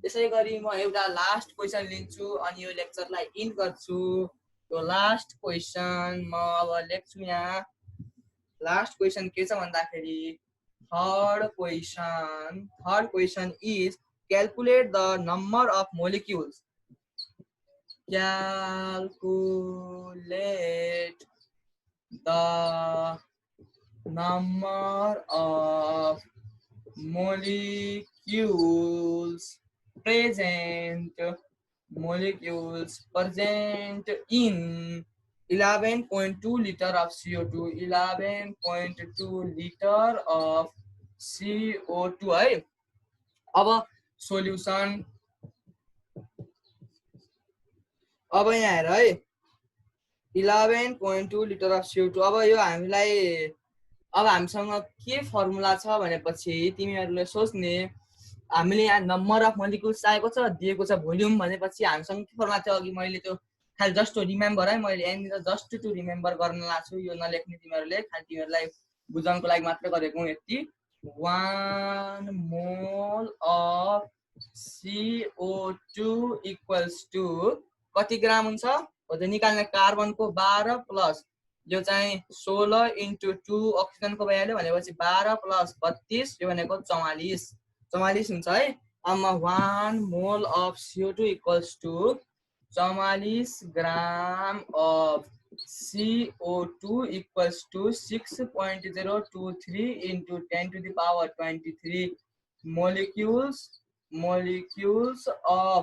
त्यसै गरी म एउटा लास्ट क्वेसन लिन्छु अनि यो लेक्चरलाई इन्ड गर्छु। यो लास्ट क्वेसन म अब लेख्छु यहाँ। लास्ट क्वेसन के छ भन्दाखेरि third question is calculate the number of molecules. Calculate the number of molecules present in 11.2 liter of CO2. 11.2 liter of CO2 है। अब सोल्युसन अब यहाँ हेर है 11.2 लिटर अफ CO2। अब यो हामीलाई अब हामीसँग के फर्मुला छ भनेपछि तिमीहरूले सोच्ने हामीले यहाँ नम्बर अफ मोलिक्युल्स चाहिएको छ, दिएको छ भोल्युम भनेपछि हामीसँग के फर्मुला थियो अघि मैले त्यो खाली जस्ट टु रिमेम्बर है। मैले यहाँनिर जस्ट टु रिमेम्बर गर्न लाग्छु, यो नलेख्ने तिमीहरूले, खाली तिमीहरूलाई बुझाउनको लागि मात्र गरेको हुँ यति। 1 mole of CO2 equals to कति ग्राम हुन्छ हो त्यो निकाल्ने। कार्बनको 12 प्लस यो चाहिँ 16 इन्टु 2 अक्सिजनको भइहाल्यो भनेपछि 12 प्लस 32 यो भनेको 44 हुन्छ है। अब 1 mole of CO2 equals to 44 gram of CO2 equals to 6.023 into 10 to the power 23 molecules of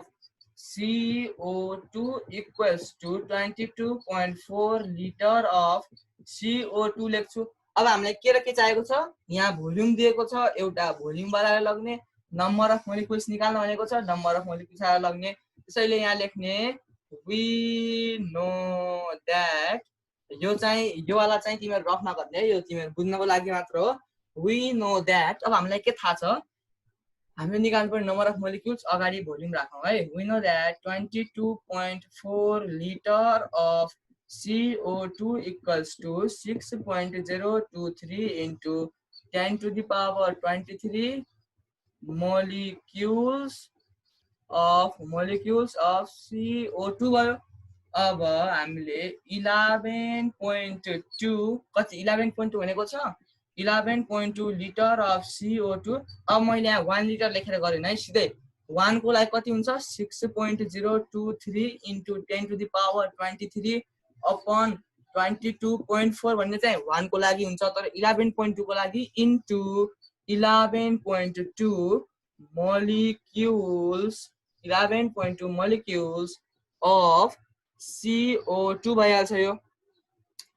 CO2 equals to 22.4 liter of CO2 लेख्छु। अब हामीलाई के र के चाहिएको छ, यहाँ भोल्युम दिएको छ, एउटा भोल्युम वाला लग्ने, नम्बर अफ मोलिक्युल्स निकाल्न भनेको छ, नम्बर अफ मोलिक्युल्स वाला लग्ने। त्यसैले यहाँ लेख्ने we know that यो वाला चाहिँ तिमीहरु रफ नगर्ने, यो तिमीहरु बुझ्नको लागि मात्र हो। we know that अब हामीलाई के थाहा छ, हामीले निकाल्नु पर्ने नम्बर अफ मोलिक्युल्स अगाडि भोल्युम राखौं है। we know that 22.4 liter of CO2 equals to 6.023 into 10 to the power 23 molecules of CO2 भयो। अब हामीले 11.2 कति 11.2 भनेको छ 11.2 लिटर अफ CO2। अब मैले यहाँ 1 लिटर लेखेर गरेन है, सिधै 1 को लागि कति हुन्छ 6.023 into 10 to the power 23 upon 22.4 भन्ने चाहिँ 1 को लागि हुन्छ, तर 11.2 को लागि इन्टु 11.2 मोलिक्युल्स अफ CO2 भइहाल्छ यो।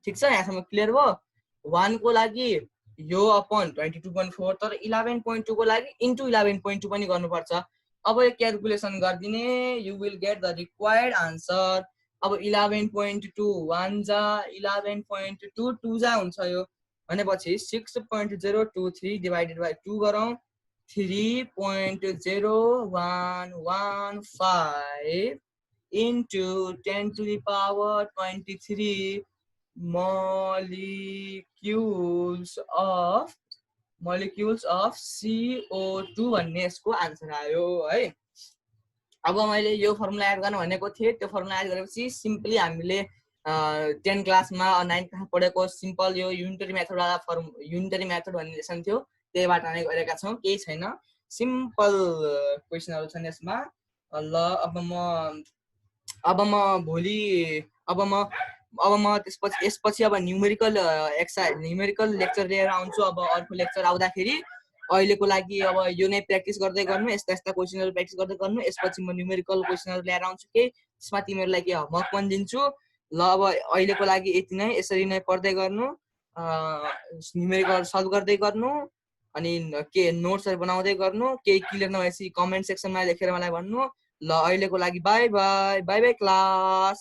ठिक छ, यहाँसम्म क्लियर भयो। 1 को लागि यो अपन 22.4, तर 11.2 को लागि इन्टु 11.2 पनि गर्नुपर्छ। अब यो क्याल्कुलेसन गर्दिने, you will get the required answer अब 11.2 1 जा 11.2 2 जा हुन्छ यो भनेपछि 6.023 डिभाइडेड बाइ 2 गरौँ 3.0115 into 10 to the power 23 molecules of CO2 भन्ने यसको आन्सर आयो है। अब मैले यो फर्मुला एड गर्न भनेको थिएँ, त्यो फर्मुला एड गरेपछि सिम्पली हामीले 10 क्लासमा 9 क्लासमा पढेको सिम्पल यो युनिटरी मेथडवाला युनिटरी मेथड भन्ने लेसन थियो, त्यहीबाट नै गरेका छौँ, केही छैन, सिम्पल क्वेसनहरू छन् यसमा। ल अब म त्यसपछि अब न्युमेरिकल न्युमेरिकल लेक्चर लिएर आउँछु। अब अर्को लेक्चर आउँदाखेरि अहिलेको लागि अब यो नै प्र्याक्टिस गर्दै गर्नु, यस्ता यस्ता क्वेसनहरू प्र्याक्टिस गर्दै गर्नु। यसपछि म न्युमेरिकल क्वेसनहरू लिएर आउँछु केही, त्यसमा तिमीहरूलाई के होमवर्क पनि दिन्छु। ल अब अहिलेको लागि यति नै, यसरी नै पढ्दै गर्नु, न्युमेरिकल सल्भ गर्दै गर्नु, अनि के नोट्सहरू बनाउँदै गर्नु। केही क्लियर नभएपछि कमेन्ट सेक्सनमा लेखेर मलाई भन्नु। ल अहिलेको लागि बाई बाई क्लास।